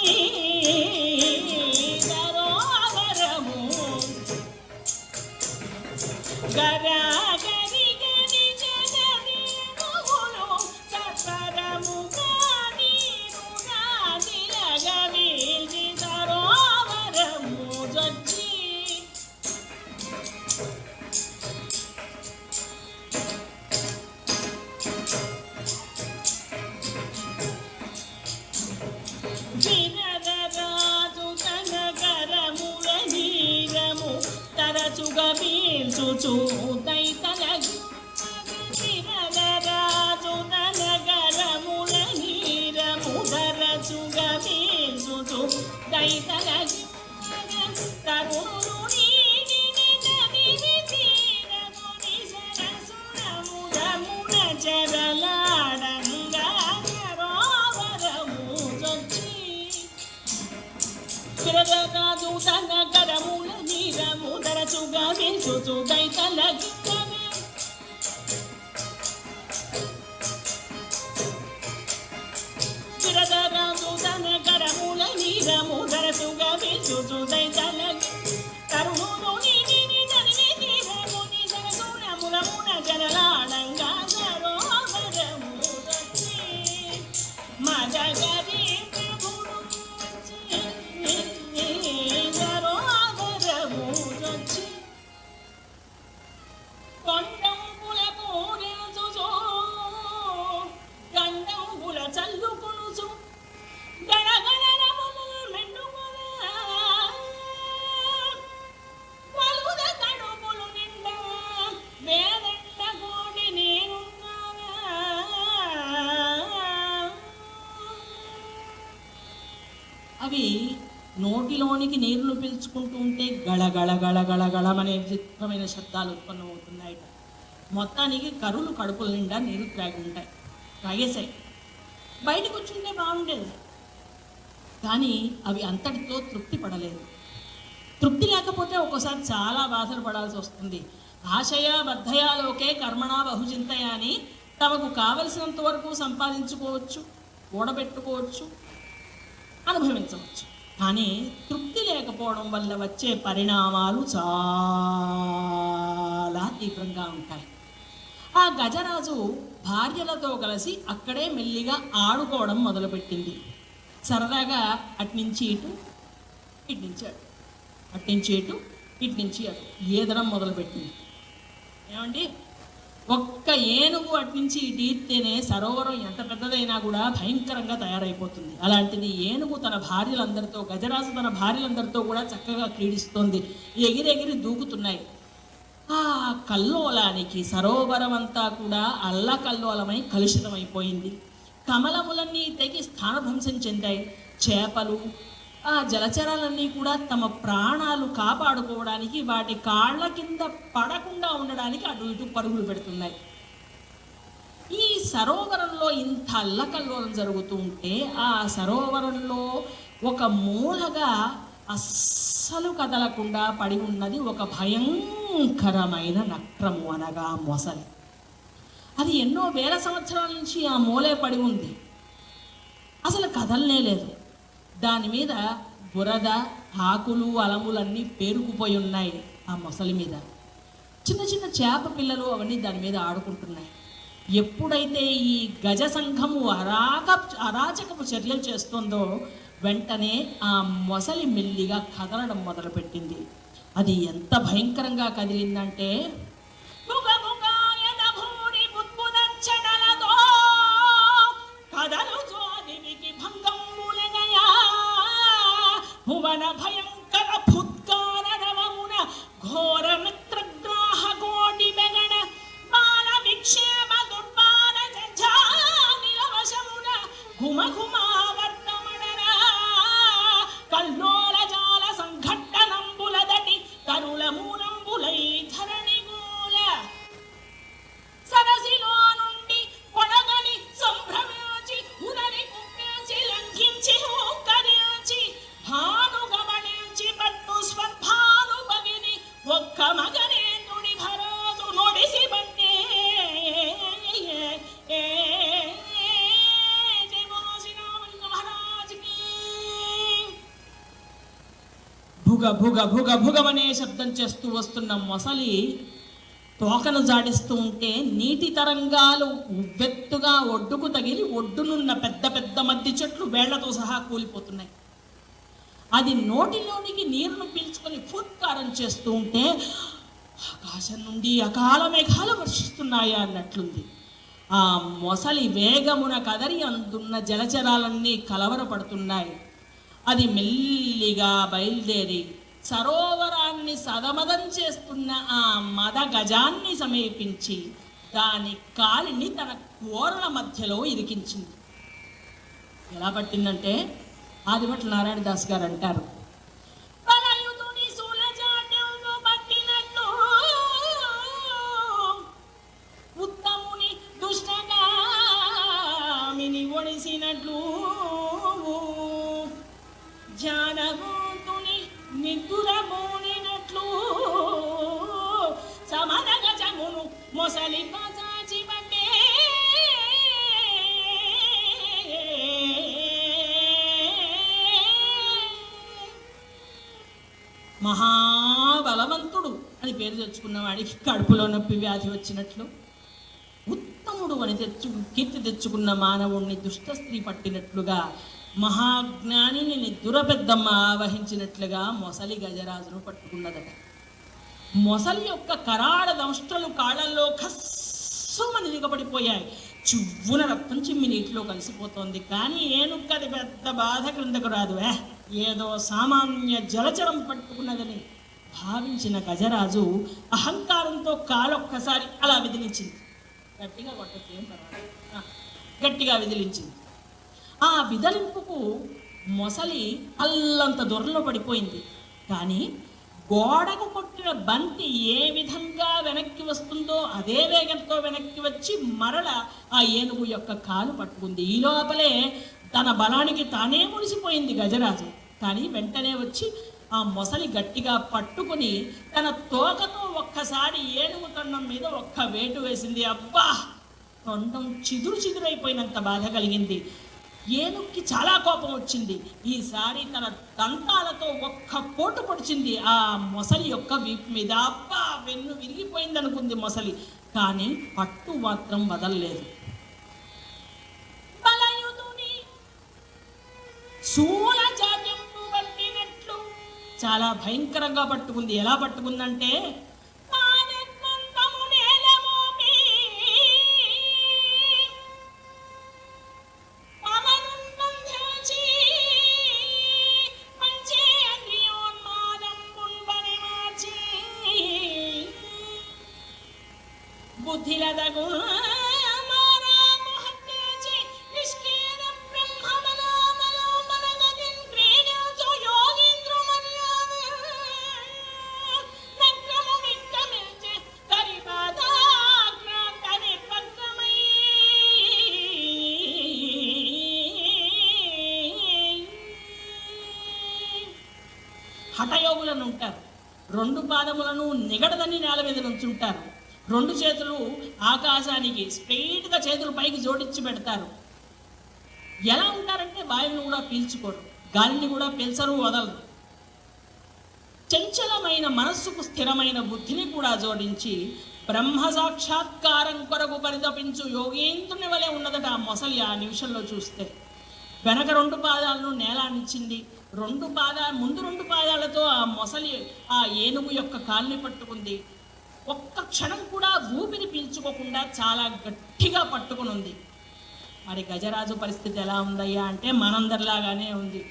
సరోవరము గరాగరి గని జగరి నువ్వులు సతరముగా నీరుగా నిలగవీల్చి, సరోవరము జొచ్చి విరదరాజు తన కరముల నీరము తరచుగా పీల్చుచు దైతలగు. విరదరాజు తన కరముల నీరము తరచుగా పీల్చుచు దైతలగు. తరుణులు నీటిని నదిని తీరగొని సరసురముదమున చెరలాడంగా, సరోవరము జొచ్చి విరదరాజు తన కరముల నీరము తరచుగా పీల్చుచు దైతలగు. విరదరాజు తన కరముల నీరము తరచుగా పీల్చుచు దైతలగు. తరుణులు నీటిని నదిని తీరగొని సరసురముదమున చెరలాడంగా, సరోవరము జొచ్చి మదగరి ప్రభుడు వచ్చి, సరోవరము జొచ్చి కొండంబుల పూరించుచు గండంబుల చల్లుకొనుచు గడగడరములు మెండుకొన పలుద కడుపులు నిండా వేదండ కోటి నేనున్నాగా. అవి నోటిలోనికి నీరును పీల్చుకుంటూ ఉంటే గళగళ గళగళ గళమనే విచిత్రమైన శబ్దాలు ఉత్పన్నమవుతున్నాయి. మొత్తానికి కరులు కడుపుల నిండా నీరు త్రాగి ఉంటాయి, త్రాగేశాయి. బయటకు వచ్చుంటే బాగుండేది, కానీ అవి అంతటితో తృప్తి పడలేదు. తృప్తి లేకపోతే ఒక్కోసారి చాలా బాధలు పడాల్సి వస్తుంది. ఆశయ బద్ధయాలోకే కర్మణ బహుచింతయ అని తమకు కావలసినంత వరకు సంపాదించుకోవచ్చు, కూడబెట్టుకోవచ్చు, అనుభవించవచ్చు. కానీ తృప్తి లేకపోవడం వల్ల వచ్చే పరిణామాలు చాలా తీవ్రంగా ఉంటాయి. ఆ గజరాజు భార్యలతో కలిసి అక్కడే మెల్లిగా ఆడుకోవడం మొదలుపెట్టింది. సరదాగా అట్నుంచి ఇటు, ఇటు నుంచి అటు, అట్నుంచి ఇటు, ఇటు నుంచి అటు ఈదడం మొదలుపెట్టింది. ఏమండి, ఒక్క ఏనుగు అట్నుంచి ఇటు ఈత్తేనే సరోవరం ఎంత పెద్దదైనా కూడా భయంకరంగా తయారైపోతుంది. అలాంటిది ఏనుగు తన భార్యలందరితో, గజరాజు తన భార్యలందరితో కూడా చక్కగా క్రీడిస్తోంది, ఎగిరెగిరి దూకుతున్నాయి. ఆ కల్లోలానికి సరోవరం అంతా కూడా అల్లకల్లోలమై కలుషితమైపోయింది. కమలములన్నీ తెగి స్థానభంశం చెందాయి. చేపలు, ఆ జలచరాలన్నీ కూడా తమ ప్రాణాలు కాపాడుకోవడానికి వాటి కాళ్ళ కింద పడకుండా ఉండడానికి అటు ఇటు పరుగులు పెడుతున్నాయి. ఈ సరోవరంలో ఇంత అల్లకల్లోలం జరుగుతూ ఉంటే ఆ సరోవరంలో ఒక మూలగా అస్సలు కదలకుండా పడి ఉన్నది ఒక భయంకరమైన నక్రము, అనగా మొసలి. అది ఎన్నో వేల సంవత్సరాల నుంచి ఆ మూలే పడి ఉంది, అసలు కదలనే లేదు. దాని మీద బురద, ఆకులు, అలములన్నీ పేరుకుపోయి ఉన్నాయి. ఆ మొసలి మీద చిన్న చిన్న చేప పిల్లలు అవన్నీ దాని మీద ఆడుకుంటున్నాయి. ఎప్పుడైతే ఈ గజ సంఘము అరాచకపు చర్యలు చేస్తుందో వెంటనే ఆ మొసలి మెల్లిగా కదలడం మొదలుపెట్టింది. అది ఎంత భయంకరంగా కదిలిందంటే భువన భయంకర భూత్కార నవమున ఘోర మిత్రగ్రాహ కోటి బెగణ బాల విక్షేమ దుర్బాల జంఝానిలవశమున ఘుమ ఘుమావర్తమడరా కల్లోల జాల సంఘట్టనంబులదటి తరుల మూలంబులై ధరణిగూల సరసిలో నుండి పొడగని సంభ్రమించి ఉదరి కుప్పించి లంఘించి హూకరించి భాను గమనించి పట్టు స్వర్భాను బగిని ఒక్క మగనేంద్రుడి భరోసు నొడిసి బట్టే భుగ భుగ భుగ భుగమనే శబ్దం చేస్తూ వస్తున్న మొసలి తోకను జాడిస్తూ ఉంటే నీటి తరంగాలు ఉవ్వెత్తుగా ఒడ్డుకు తగిలి ఒడ్డునున్న పెద్ద పెద్ద మద్ది చెట్లు వేళ్లతో సహా కూలిపోతున్నాయి. అది నోటిలోనికి నీరును పీల్చుకొని ఫుత్కారం చేస్తూ ఉంటే ఆకాశం నుండి అకాల మేఘాలు వర్షిస్తున్నాయా అన్నట్లుంది. ఆ మొసలి వేగమున కదరి అందున్న జలచరాలన్నీ కలవరపడుతున్నాయి. అది మెల్లిగా బయలుదేరి సరోవరాన్ని సదమదం చేస్తున్న ఆ మద గజాన్ని సమీపించి దాని కాలిని తన కోరల మధ్యలో ఇరికించింది. ఎలా పట్టిందంటే ఆదిభట్ల నారాయణ దాస్ గారు అంటారు, ఉత్తముని దుష్టగామిని ఒడిసినట్లు జానవంతుని నిద్దురమోనినట్లు సమర గజమును మొసలి పచాచి పట్టే మహాబలవంతుడు అని పేరు తెచ్చుకున్న వాడికి కడుపులో నొప్పి వ్యాధి వచ్చినట్లు, ఉత్తముడు అని కీర్తి తెచ్చుకున్న మానవుణ్ణి దుష్ట స్త్రీ పట్టినట్లుగా, మహాజ్ఞానిని నిద్దురపెద్దమ్మ ఆవహించినట్లుగా మొసలి గజరాజును పట్టుకున్నదట. మొసలి యొక్క కరాళ దంష్ట్రలు కాళ్ళల్లో ఖస్సుమని దిగబడిపోయాయి. చువ్వున రక్తం చిమ్మి నీటిలో కలిసిపోతోంది. కానీ ఏనుక్కది పెద్ద బాధ క్రిందకు రాదు. ఏదో సామాన్య జలచరం పట్టుకున్నదని భావించిన గజరాజు అహంకారంతో కాలొక్కసారి అలా విదిలించింది. గట్టిగా కొట్టచ్చు, ఏం పర్వాలేదు, గట్టిగా విదిలించింది. ఆ విదలింపుకు మొసలి అల్లంత దొరలో పడిపోయింది. కానీ గోడకు కొట్టిన బంతి ఏ విధంగా వెనక్కి వస్తుందో అదే వేగంతో వెనక్కి వచ్చి మరల ఆ ఏనుగు యొక్క కాలు పట్టుకుంది. ఈ లోపలే తన బలానికి తానే మురిసిపోయింది గజరాజు. కానీ వెంటనే వచ్చి ఆ మొసలి గట్టిగా పట్టుకుని తన తోకతో ఒక్కసారి ఏనుగు తొండం మీద ఒక్క వేటు వేసింది. అబ్బా, తొండం చిదురైపోయినంత బాధ కలిగింది. ఏనుగుకి చాలా కోపం వచ్చింది. ఈసారి తన దంతాలతో ఒక్క పోటు పొడిచింది ఆ మొసలి యొక్క వీపు మీద. అబ్బా, వెన్ను విరిగిపోయింది అనుకుంది మొసలి. కానీ పట్టు మాత్రం వదలలేదు. శూల జాత్యంపు పట్టినట్లు చాలా భయంకరంగా పట్టుకుంది. ఎలా పట్టుకుందంటే వరదగు హఠయోగులను ఉంటారు. 2 పాదములను నిగడదని నేల మీద నుంచుంటారు. 2 చేతులు ఆకాశానికి స్ట్రైట్గా చేతులు పైకి జోడించి పెడతారు. ఎలా ఉంటారంటే వాయువును కూడా పీల్చుకోరు, గాలిని కూడా పీల్చరు, వదలరు. చంచలమైన మనస్సుకు స్థిరమైన బుద్ధిని కూడా జోడించి బ్రహ్మ సాక్షాత్కారం కొరకు పరితపించు యోగేంద్రుని వలె ఉన్నదట ఆ మొసలి. ఆ నిమిషంలో చూస్తే వెనక 2 పాదాలను నేలానిచ్చింది. ముందు 2 పాదాలతో ఆ మొసలి ఆ ఏనుగు యొక్క కాల్ని పట్టుకుంది. ఒక్క క్షణం కూడా ఊపిరి పీల్చుకోకుండా చాలా గట్టిగా పట్టుకుని ఉంది. మరి గజరాజు పరిస్థితి ఎలా ఉందయ్యా అంటే మనందరిలాగానే ఉంది.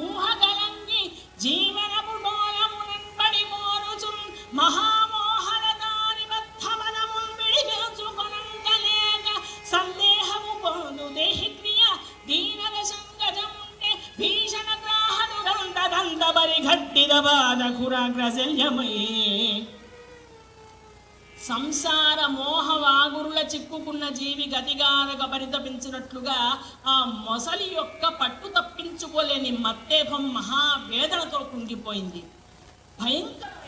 ఊహగలంగి జీవనము డోలమునంబడి మోరుచున్ మహామోహన దాని బద్ధమనమున్ విడిపించుకొనంతలేక సందేహము పోదు దేహి క్రియ దీనగ సంగజముంటే భీషణ గ్రాహనుడంత బరి ఘట్టిద బాధకురాగ్రశల్యమై సంసార మోహవాగురుల చిక్కుకున్న జీవి గతిగానక పరితపించినట్లుగా ఆ మొసలి యొక్క పట్టు తప్పించుకోలేని మత్తేభం మహావేదనతో కుంగిపోయింది. భయంకరమైన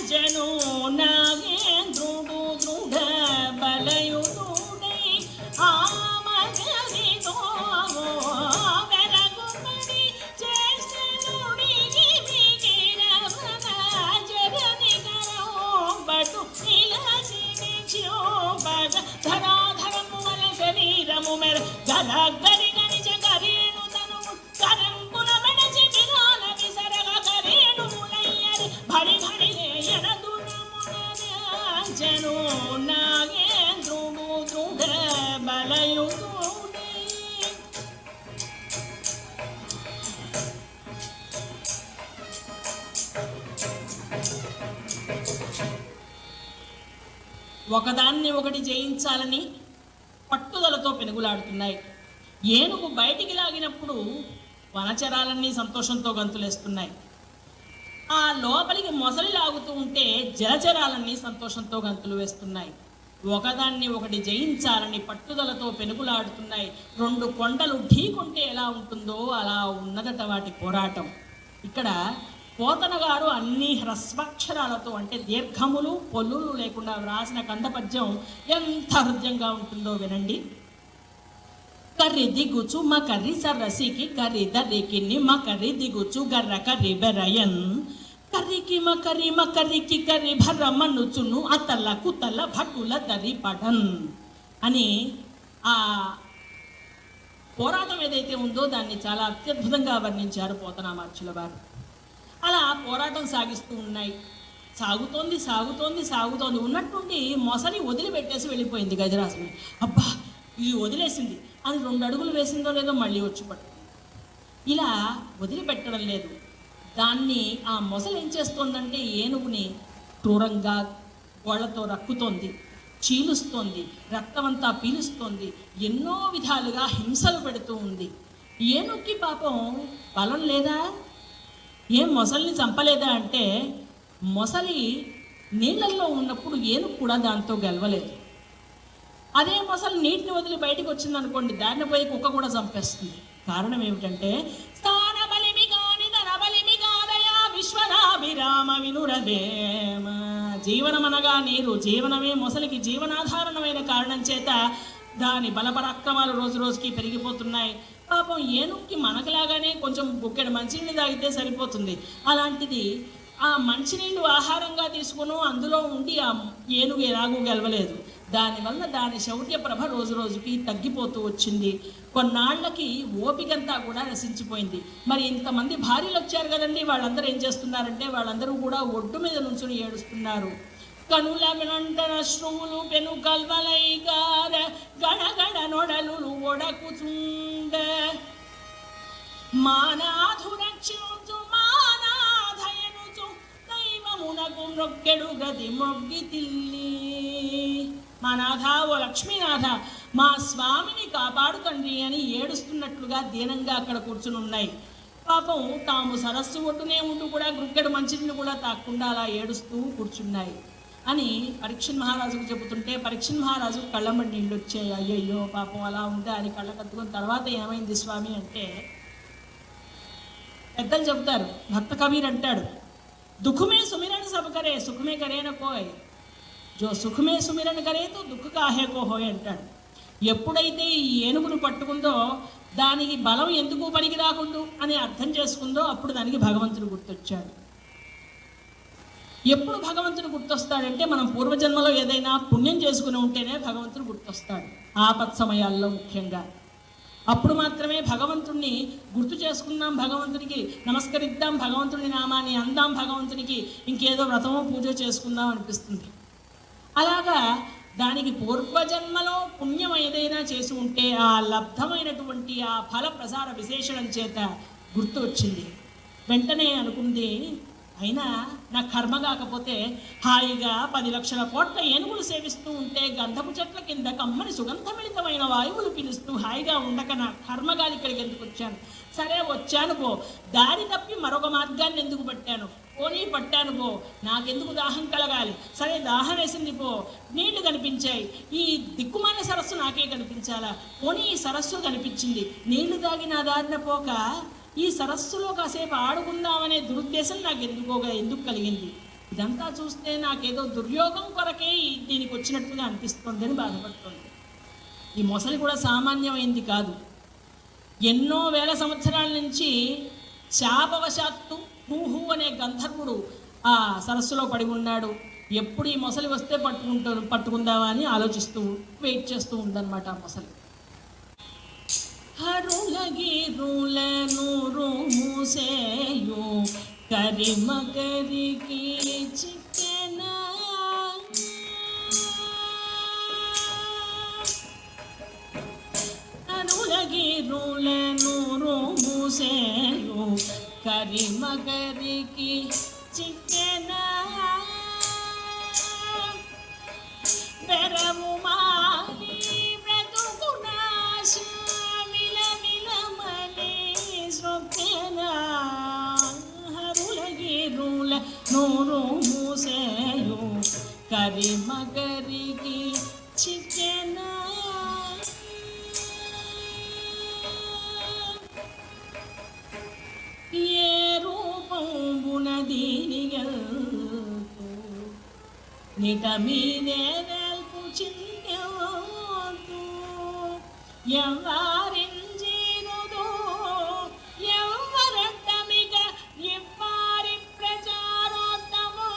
జను నాగేంద్రుడు దృఢ బలయుడై ఆమగదితో వెరగుపడి చేస్తునుడికి మిగిరవన జగనికరో బటు నిలసిని క్షోభగ ధరాధరము వల శరీరము మెర గలగరి గనిజ కరేణు తను కరంపున మెడచి విరాల విసరగ కరేణు ములయ్యరి భరి భరి లేయన దురమునజను నాగేంద్రుడు దృఢ బలయుడై. ఒకదాన్ని ఒకటి జయించాలని పట్టుదలతో పెనుగులాడుతున్నాయి. ఏనుగు బయటికి లాగినప్పుడు వనచరాలన్నీ సంతోషంతో గంతులేస్తున్నాయి. ఆ లోపలికి మొసలి లాగుతూ ఉంటే జలచరాలన్నీ సంతోషంతో గంతులు వేస్తున్నాయి. ఒకదాన్ని ఒకటి జయించాలని పట్టుదలతో పెనుగులాడుతున్నాయి. 2 కొండలు ఢీకొంటే ఎలా ఉంటుందో అలా ఉన్నదట వాటి పోరాటం. ఇక్కడ పోతన గారు అన్ని హ్రస్వాక్షరాలతో అంటే దీర్ఘములు పొల్లులు లేకుండా వ్రాసిన కందపద్యం ఎంత హృదయంగా ఉంటుందో వినండి. కర్రి దిగుచు మకర్రి సరసికి కర్రి దరికి మకర్రి దిగుచు గర్ర కర్రి బెరయన్ కర్రికి మకర్రి మకర్రికి కర్రి భర్ర మన్నుచును అతల కుతల భటుల దరి పడన్ అని ఆ పోరాటం ఏదైతే ఉందో దాన్ని చాలా అత్యద్భుతంగా వర్ణించారు పోతనామార్చుల వారు. అలా పోరాటం సాగిస్తూ ఉన్నాయి. సాగుతోంది సాగుతోంది సాగుతోంది ఉన్నట్టుండి మొసలి వదిలిపెట్టేసి వెళ్ళిపోయింది గజరాజుని. అబ్బా ఇది వదిలేసింది అని 2 అడుగులు వేసిందో లేదో మళ్ళీ వచ్చి పట్టుకుంది. ఇలా వదిలిపెట్టడం లేదు. దాన్ని ఆ మొసలి ఏం చేస్తోందంటే ఏనుగుని క్రూరంగా గోళ్లతో రక్కుతోంది, చీలుస్తోంది, రక్తమంతా పీలుస్తోంది, ఎన్నో విధాలుగా హింసలు పెడుతూ ఉంది. ఏనుగుకి పాపం బలం లేదా? ఏం మొసలిని చంపలేదా అంటే మొసలి నీళ్ళల్లో ఉన్నప్పుడు ఏనుగు కూడా దాంతో గెలవలేదు. అదే మొసలి నీటిని వదిలి బయటకు వచ్చింది అనుకోండి, దాన్ని పోయి కుక్క కూడా చంపేస్తుంది. కారణం ఏమిటంటే స్థాన బలిమి కాని ధన బలిమి కాదయా విశ్వరాభిరామ వినురదేమ. జీవనం అనగా నీరు, జీవనమే మొసలికి జీవనాధారణమైన కారణం చేత దాని బలపరాక్రమాలు రోజు రోజుకి పెరిగిపోతున్నాయి. పాపం ఏనుగుకి మనకులాగానే కొంచెం బుక్కెడు మంచినీళ్ళు తాగితే సరిపోతుంది. అలాంటిది ఆ మంచినీళ్ళు ఆహారంగా తీసుకుని అందులో ఉండి ఆ ఏనుగు ఎలాగూ గెలవలేదు. దానివల్ల దాని శౌర్య ప్రభ రోజు రోజుకి తగ్గిపోతూ వచ్చింది. కొన్నాళ్లకి ఓపికంతా కూడా నశించిపోయింది. మరి ఇంతమంది భార్యలు వచ్చారు కదండి, వాళ్ళందరూ ఏం చేస్తున్నారంటే వాళ్ళందరూ కూడా ఒడ్డు మీద నుంచుని ఏడుస్తున్నారు. కనుల వినంటన శ్రువులు పెను కల్వలైగార గణగణ నొడలు ఒడకుచుండ మానాధు రక్షించు మానాధయనుచు దైవమునకు మొక్కెడు గది మొగ్గి తిల్లి. మానాథ, ఓ లక్ష్మీనాథ, మా స్వామిని కాపాడు తండ్రి అని ఏడుస్తున్నట్లుగా దీనంగా అక్కడ కూర్చుని ఉన్నాయి. పాపం తాము సరస్సు ఒడ్డునే ఉంటూ కూడా గుక్కెడు మంచిని కూడా తాకుండా అలా ఏడుస్తూ కూర్చున్నాయి అని పరీక్షణ్ మహారాజుకు చెబుతుంటే పరీక్షణ్ మహారాజు కళ్ళమ్మడి నీళ్ళు వచ్చాయి. అయ్యయ్యో పాపం అలా ఉంటే అని కళ్ళ కత్తుకుని తర్వాత ఏమైంది స్వామి అంటే, పెద్దలు చెబుతారు, భక్త కబీర్ అంటాడు, దుఃఖమే సుమిరణ సబ్ కరే సుఖమే కరేన కోయ్, జో సుఖమే సుమిరణ కరే తో దుఃఖ కాహే కో హోయ్ అంటాడు. ఎప్పుడైతే ఈ ఏనుగును పట్టుకుందో దానికి బలం ఎందుకు పనికి రాకుండు అని అర్థం చేసుకుందో అప్పుడు దానికి భగవంతుడు గుర్తొచ్చాడు. ఎప్పుడు భగవంతుడు గుర్తొస్తాడంటే మనం పూర్వజన్మలో ఏదైనా పుణ్యం చేసుకుని ఉంటేనే భగవంతుడు గుర్తొస్తాడు, ఆపత్ సమయాల్లో ముఖ్యంగా. అప్పుడు మాత్రమే భగవంతుడిని గుర్తు చేసుకుందాం, భగవంతుడికి నమస్కరిద్దాం, భగవంతుడి నామాన్ని అందాం, భగవంతుడికి ఇంకేదో వ్రతమో పూజ చేసుకుందాం అనిపిస్తుంది. అలాగా దానికి పూర్వజన్మలో పుణ్యం ఏదైనా చేసి ఉంటే ఆ లబ్ధమైనటువంటి ఆ ఫల ప్రసార విశేషణం చేత గుర్తు వచ్చింది. వెంటనే అనుకుంది, అయినా నా కర్మ కాకపోతే హాయిగా 10 లక్షల కోట్ల ఏనుగులు సేవిస్తూ ఉంటే గంధపు చెట్ల కింద కమ్మని సుగంధమిళితమైన వాయువులు పిలుస్తూ హాయిగా ఉండక నా కర్మగాలి ఇక్కడికి ఎందుకు వచ్చాను? సరే వచ్చాను పో, దారి తప్పి మరొక మార్గాన్ని ఎందుకు పట్టాను? పోనీ పట్టాను పో, నాకెందుకు దాహం కలగాలి? సరే దాహం వేసింది పో, నీళ్లు కనిపించాయి, ఈ దిక్కుమాల సరస్సు నాకే కనిపించాలా? పోనీ ఈ సరస్సు కనిపించింది, నీళ్లు తాగి నా దారిన పోక ఈ సరస్సులో కాసేపు ఆడుకుందామనే దురుద్దేశం నాకు ఎందుకు కలిగింది? ఇదంతా చూస్తే నాకేదో దుర్యోగం కొరకే దీనికి వచ్చినట్టుగా అనిపిస్తుంది అని బాధపడుతుంది. ఈ మొసలి కూడా సామాన్యమైంది కాదు. ఎన్నో వేల సంవత్సరాల నుంచి శాపవశాత్తు హూహు అనే గంధర్వుడు ఆ సరస్సులో పడి ఉన్నాడు. ఎప్పుడు ఈ మొసలి వస్తే పట్టుకుందామా అని ఆలోచిస్తూ వెయిట్ చేస్తూ ఉందన్నమాట ఆ మొసలి. హరులగిరులను రూముసేయు కరిమగరికి చిక్కెన హరులగిరులను రూముసేయు కరిమగరికి చిక్కెన బెరము మాలి బ్రతుకునాశ హరులగిరుల నూరు మూసేయు కరిమగరికి చిక్కెన ఏ రూపంబున దీనిగల్తు నిట మీదే వెల్పు చింతు ఎవ్వారింజీరుదు ఎవ్వరట్టమిగ ఎవ్వారి ప్రచారోత్తమో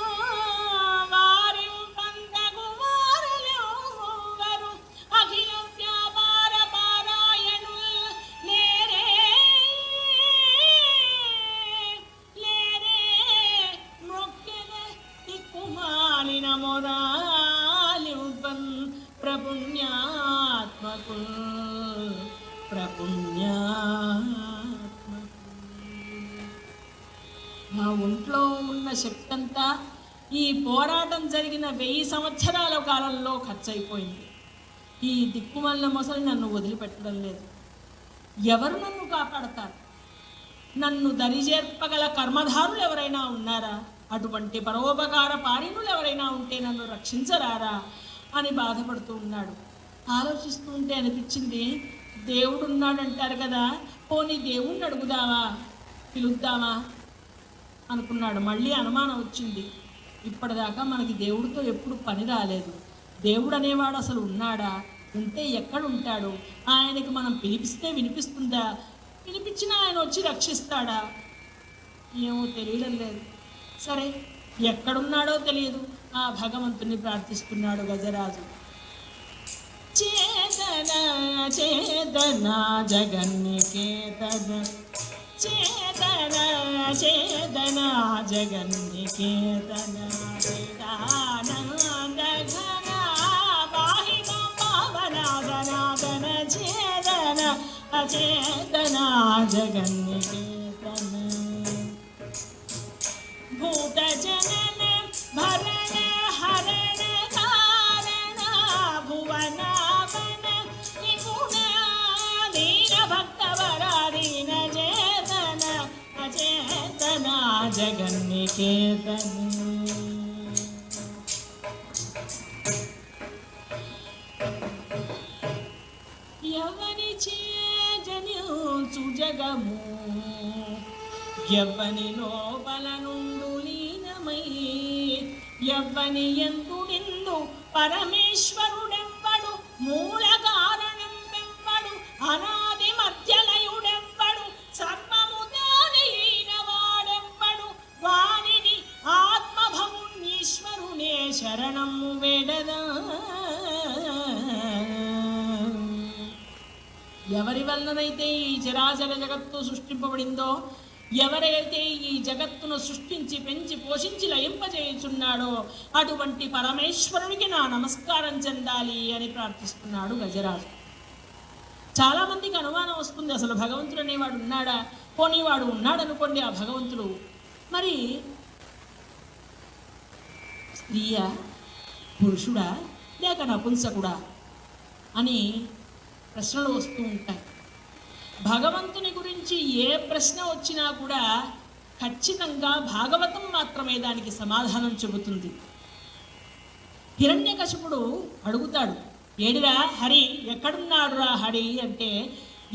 వారి పంతగు వారలెవ్వరు అఖిల వ్యాపార పారాయణుల్ లేరే మొక్కెన దిక్కుమాలిన మొరాలివ్వన్ ప్రపుణ్యాత్మకుల్ మా ఒంట్లో ఉన్న శక్తి అంతా ఈ పోరాటం జరిగిన 1000 సంవత్సరాల కాలంలో ఖర్చు అయిపోయింది. ఈ దిక్కుమాలిన మొసలి నన్ను వదిలిపెట్టడం లేదు. ఎవరు నన్ను కాపాడతారు? నన్ను దరిచేర్పగల కర్మధారులు ఎవరైనా ఉన్నారా? అటువంటి పరోపకార పారిణులు ఎవరైనా ఉంటే నన్ను రక్షించరారా అని బాధపడుతూ ఉన్నాడు. ఆలోచిస్తూ ఉంటే అనిపించింది, దేవుడు ఉన్నాడంటారు కదా, పోనీ దేవుణ్ణి అడుగుదామా, పిలుద్దామా అనుకున్నాడు. మళ్ళీ అనుమానం వచ్చింది, ఇప్పటిదాకా మనకి దేవుడితో ఎప్పుడు పని రాలేదు. దేవుడు అనేవాడు అసలు ఉన్నాడా? ఉంటే ఎక్కడ ఉంటాడు? ఆయనకి మనం పిలిపిస్తే వినిపిస్తుందా? వినిపించినా ఆయన వచ్చి రక్షిస్తాడా? ఏమో తెలియడం లేదు. సరే, ఎక్కడున్నాడో తెలియదు. ఆ భగవంతుని ప్రార్థిస్తున్నాడు గజరాజు. చేతన చేతన జగన్నికేతన చేతన చేతన జగన్నికేతన వేదానంద ఘన బాహిమ పావన సనాతన చేతన अचेतना जगन्निकेतन भूत जनन भरण हरण धारण भुवनावन निपुण दीन भक्तवराधीन चेतन अचेतना जगन्निकेतन జగము ఎవ్వని లోపల నుండు లీనమై ఎవ్వని యందు నిందు పరమేశ్వరుడెవ్వడు మూల కారణం వెవ్వడు అనాది మధ్యలయుడెవ్వడు సర్వము తాని లీనవాడెవ్వడు వానిని ఆత్మభవుణ్ణీశ్వరునే శరణము వేడదా ఎవరి వల్లనైతే ఈ చరాచర జగత్తు సృష్టింపబడిందో ఎవరైతే ఈ జగత్తును సృష్టించి పెంచి పోషించి లయింపజేయుచున్నాడో అటువంటి పరమేశ్వరునికి నా నమస్కారం చెందాలి అని ప్రార్థిస్తున్నాడు గజరాజు. చాలామందికి అనుమానం వస్తుంది, అసలు భగవంతుడు అనేవాడు ఉన్నాడా? పోనీ వాడు ఉన్నాడనుకోండి, ఆ భగవంతుడు మరి స్త్రీయా, పురుషుడా, లేక నపుంసకుడా అని ప్రశ్నలు వస్తూ ఉంటాయి. భగవంతుని గురించి ఏ ప్రశ్న వచ్చినా కూడా ఖచ్చితంగా భాగవతం మాత్రమే దానికి సమాధానం చెబుతుంది. హిరణ్యకశిపుడు అడుగుతాడు, ఏడిరా హరి, ఎక్కడున్నాడురా హరి అంటే,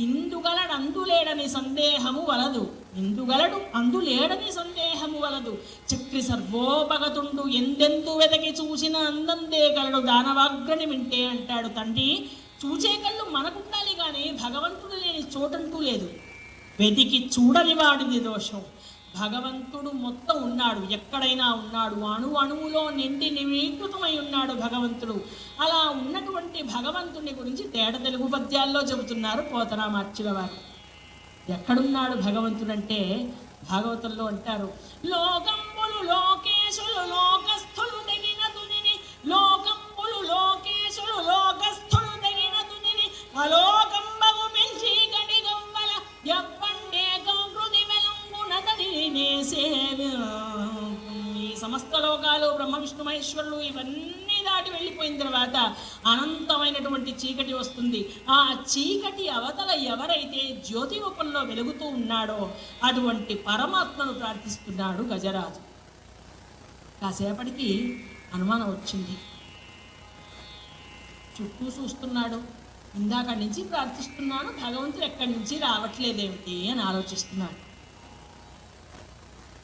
ఇందుగలడు అందులేడని సందేహము వలదు, ఇందుగలడు అందులేడని సందేహము వలదు, చక్రి సర్వోపగతుండు ఎందెందు వెదకి చూసిన అందందే గలడు దానవాగ్రని వింటే అంటాడు. తండ్రి, చూచే కళ్ళు మనకుండాలి కానీ భగవంతుడు లేని చోటంటూ లేదు. వెతికి చూడని వాడిది దోషం. భగవంతుడు మొత్తం ఉన్నాడు, ఎక్కడైనా ఉన్నాడు, అణు అణువులో నిండి నివీకృతమై ఉన్నాడు భగవంతుడు. అలా ఉన్నటువంటి భగవంతుని గురించి తేట తెలుగు పద్యాల్లో చెబుతున్నారు పోతనామార్చుల వారు. ఎక్కడున్నాడు భగవంతుడు అంటే భాగవతంలో అంటారు, లోకంబులు లోకేశులు లోకస్థులు తెగిన తునిని, లోకంబులు లోకేశులు లోకస్థులు తెగిన తునిని, అలోకంబగు పెంచి గడి గవ్వల ఎప్పండే కంకృతి వెలంగునతడినే సేవ. ఈ సమస్త లోకాలు బ్రహ్మ విష్ణు మహేశ్వరులు ఇవన్నీ దాటి వెళ్ళిపోయిన తర్వాత అనంతమైనటువంటి చీకటి వస్తుంది. ఆ చీకటి అవతల ఎవరైతే జ్యోతి రూపంలో వెలుగుతూ ఉన్నాడో అటువంటి పరమాత్మను ప్రార్థిస్తున్నాడు గజరాజు. కాసేపటికి అనుమానం వచ్చింది, చుట్టూ చూస్తున్నాడు. ఇందాక నుంచి ప్రార్థిస్తున్నాను, భగవంతుడు ఎక్కడి నుంచి రావట్లేదేమిటి అని ఆలోచిస్తున్నాడు.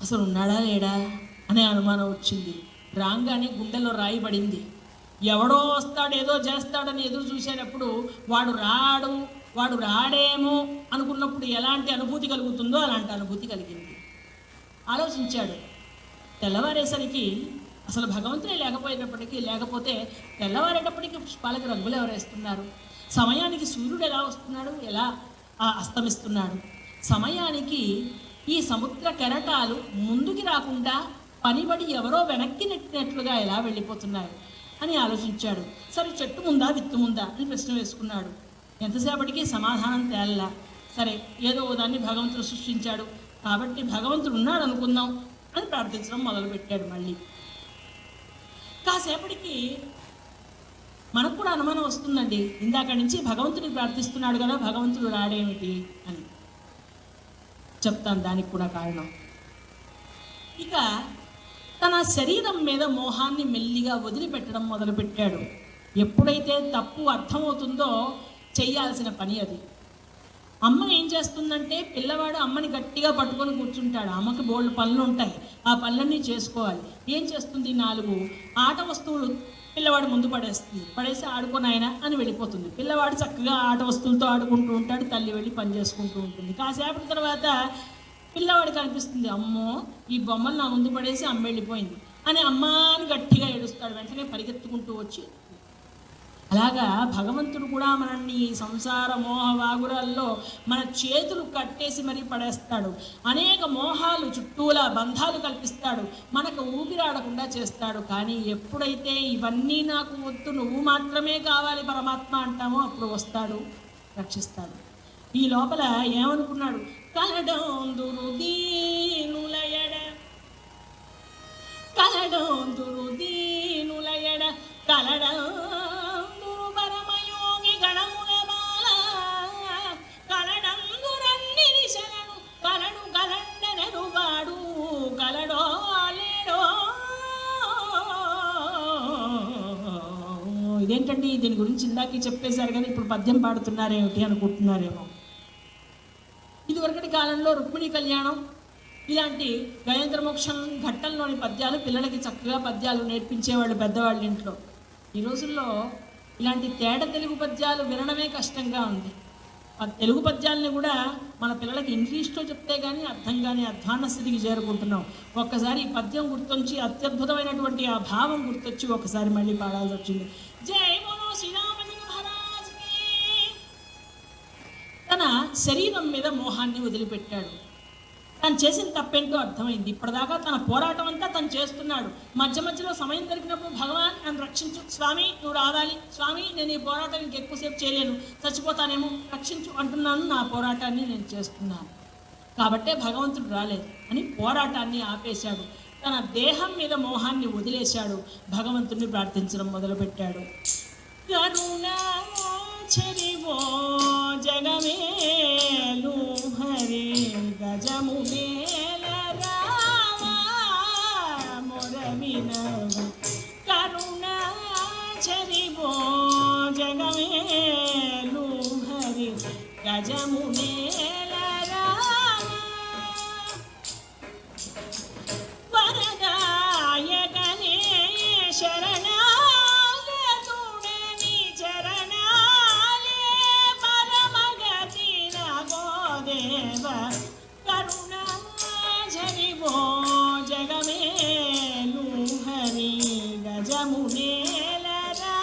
అసలు ఉన్నాడా లేడా అనే అనుమానం వచ్చింది. రాగానే గుండెలో రాయి పడింది. ఎవడో వస్తాడు ఏదో చేస్తాడని ఎదురు చూసేటప్పుడు వాడు రాడేమో అనుకున్నప్పుడు ఎలాంటి అనుభూతి కలుగుతుందో అలాంటి అనుభూతి కలిగింది. ఆలోచించాడు. తెల్లవారేసరికి అసలు భగవంతుడే లేకపోతే తెల్లవారేటప్పటికి పుష్పాలకు రంగులు ఎవరు వేస్తున్నారు? సమయానికి సూర్యుడు ఎలా వస్తున్నాడు, ఎలా అస్తమిస్తున్నాడు? సమయానికి ఈ సముద్ర కెరటాలు ముందుకి రాకుండా పనిబడి ఎవరో వెనక్కి నెట్టినట్లుగా ఎలా వెళ్ళిపోతున్నాయి అని ఆలోచించాడు. సరే, చెట్టు ముందా విత్తు ముందా అని ప్రశ్న వేసుకున్నాడు. ఎంతసేపటికి సమాధానం తేల్లా. సరే, ఏదో దాన్ని భగవంతుడు సృష్టించాడు కాబట్టి భగవంతుడు ఉన్నాడు అనుకుందాం అని ప్రార్థించడం మొదలుపెట్టాడు. మళ్ళీ కాసేపటికి మనకు కూడా అనుమానం వస్తుందండి, ఇందాక నుంచి భగవంతుడిని ప్రార్థిస్తున్నాడు కదా, భగవంతుడు రాడేమిటి అని. చెప్తాను దానికి కూడా కారణం. ఇక తన శరీరం మీద మోహాన్ని మెల్లిగా వదిలిపెట్టడం మొదలుపెట్టాడు. ఎప్పుడైతే తప్పు అర్థమవుతుందో చెయ్యాల్సిన పని అది. అమ్మ ఏం చేస్తుందంటే, పిల్లవాడు అమ్మని గట్టిగా పట్టుకొని కూర్చుంటాడు. అమ్మకి బోల్డ్ పనులు ఉంటాయి, ఆ పనులన్నీ చేసుకోవాలి. ఏం చేస్తుంది? 4 ఆట వస్తువులు పిల్లవాడు ముందు పడేసి ఆడుకోనాయన అని వెళ్ళిపోతుంది. పిల్లవాడు చక్కగా ఆట వస్తువులతో ఆడుకుంటూ ఉంటాడు, తల్లి వెళ్ళి పని చేసుకుంటూ ఉంటుంది. కాసేపటి తర్వాత పిల్లవాడికి అనిపిస్తుంది, అమ్మో ఈ బొమ్మలు నా ముందు పడేసి అమ్మ వెళ్ళిపోయింది అని అమ్మా అని గట్టిగా ఏడుస్తాడు. వెంటనే పరిగెత్తుకుంటూ వచ్చి, అలాగా భగవంతుడు కూడా మనల్ని ఈ సంసార మోహ వాగురాల్లో మన చేతులు కట్టేసి మరీ పడేస్తాడు. అనేక మోహాలు చుట్టూలా బంధాలు కల్పిస్తాడు, మనకు ఊపిరాడకుండా చేస్తాడు. కానీ ఎప్పుడైతే ఇవన్నీ నాకు వద్దు, నువ్వు మాత్రమే కావాలి పరమాత్మ అంటామో అప్పుడు వస్తాడు, రక్షిస్తాడు. ఈ లోపల ఏమనుకున్నాడు? కలడందురు దీనులయడ, కలడందురు దీనులయడ, కలడందురు పరమయోగి గణముల బాల, కలడందురన్ని దిశలను కలడు కలండనెరువాడు, కలడో లేడో. ఇదేంటండి, దీని గురించి ఇందాకే చెప్పేశారు కానీ ఇప్పుడు పద్యం పాడుతున్నారేమిటి అనుకుంటున్నారేమో. ఇదివరకటి కాలంలో రుక్మిణీ కళ్యాణం ఇలాంటి గజేంద్ర మోక్షం ఘట్టంలోని పద్యాలు పిల్లలకి చక్కగా పద్యాలు నేర్పించేవాళ్ళు పెద్దవాళ్ళ ఇంట్లో. ఈ రోజుల్లో ఇలాంటి తేట తెలుగు పద్యాలు వినడమే కష్టంగా ఉంది. తెలుగు పద్యాలని కూడా మన పిల్లలకి ఇంగ్లీష్లో చెప్తే కానీ అర్థం కానీ అధ్వాన్న స్థితికి చేరుకుంటున్నాం. ఒక్కసారి ఈ పద్యం గుర్తొచ్చి అత్యద్భుతమైనటువంటి ఆ భావం గుర్తొచ్చి ఒకసారి మళ్ళీ పాడాల్సి వచ్చింది. జై బోలో శ్రీరామచంద్ర మహారాజ్ కి. తన శరీరం మీద మోహాన్ని వదిలిపెట్టాడు. తను చేసిన తప్పేంటో అర్థమైంది. ఇప్పటిదాకా తన పోరాటం అంతా తను చేస్తున్నాడు. మధ్య మధ్యలో సమయం దొరికినప్పుడు భగవాన్ నన్ను రక్షించు స్వామి, నువ్వు రావాలి స్వామి, నేను ఈ పోరాటం ఇంకెక్కువసేపు చేయలేను, చచ్చిపోతానేమో, రక్షించు అంటున్నాను, నా పోరాటాన్ని నేను చేస్తున్నాను కాబట్టే భగవంతుడు రాలేదు అని పోరాటాన్ని ఆపేశాడు. తన దేహం మీద మోహాన్ని వదిలేశాడు. భగవంతుడిని ప్రార్థించడం మొదలుపెట్టాడు. కరుణాచరివో జగమేలు హరి గజము మేల రావా మొరవినవ, కరుణాచరివో జగమేలు హరి గజము మేల రావా, వరదాయకనే శరణ కరుణాజరివో జగమేలు హరి గజము నేలరా,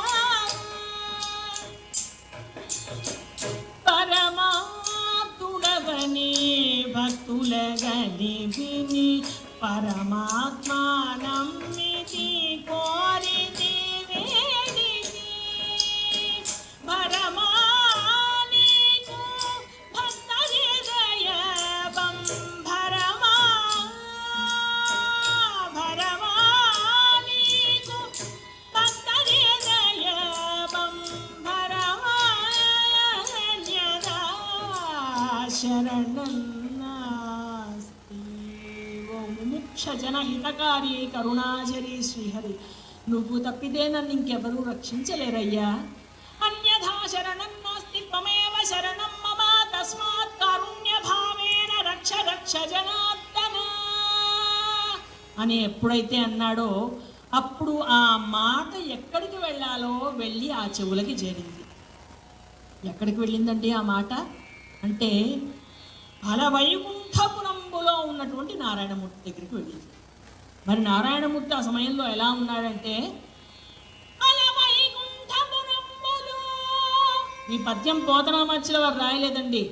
పరమాత్ముడవని భక్తులగని విని పరమాత్మానమ్మితి కోరితి వేడితి, పరమా శరణన్నాస్తి. ఓ ముముక్ష జన హితకారి కరుణాజరి శ్రీహరి, నువ్వు తప్పితే నన్ను ఇంకెవరూ రక్షించలేరయ్యా. అన్యథా శరణం నాస్తి త్వమేవ శరణం మమ, తస్మాత్ కారుణ్య భావేన రక్ష రక్ష జనార్దన అని ఎప్పుడైతే అన్నాడో అప్పుడు ఆ మాట ఎక్కడికి వెళ్ళాలో వెళ్ళి ఆ చెవులకి చేరింది. ఎక్కడికి వెళ్ళిందండి ఆ మాట అంటే అలవైకుంఠపురంబులో ఉన్నటువంటి నారాయణమూర్తి దగ్గరికి వెళ్ళింది. మరి నారాయణమూర్తి ఆ సమయంలో ఎలా ఉన్నాడంటే, అలవైకుంఠపురంబులో, ఈ పద్యం పోతనామాచ్యుల వారు రాయలేదండి.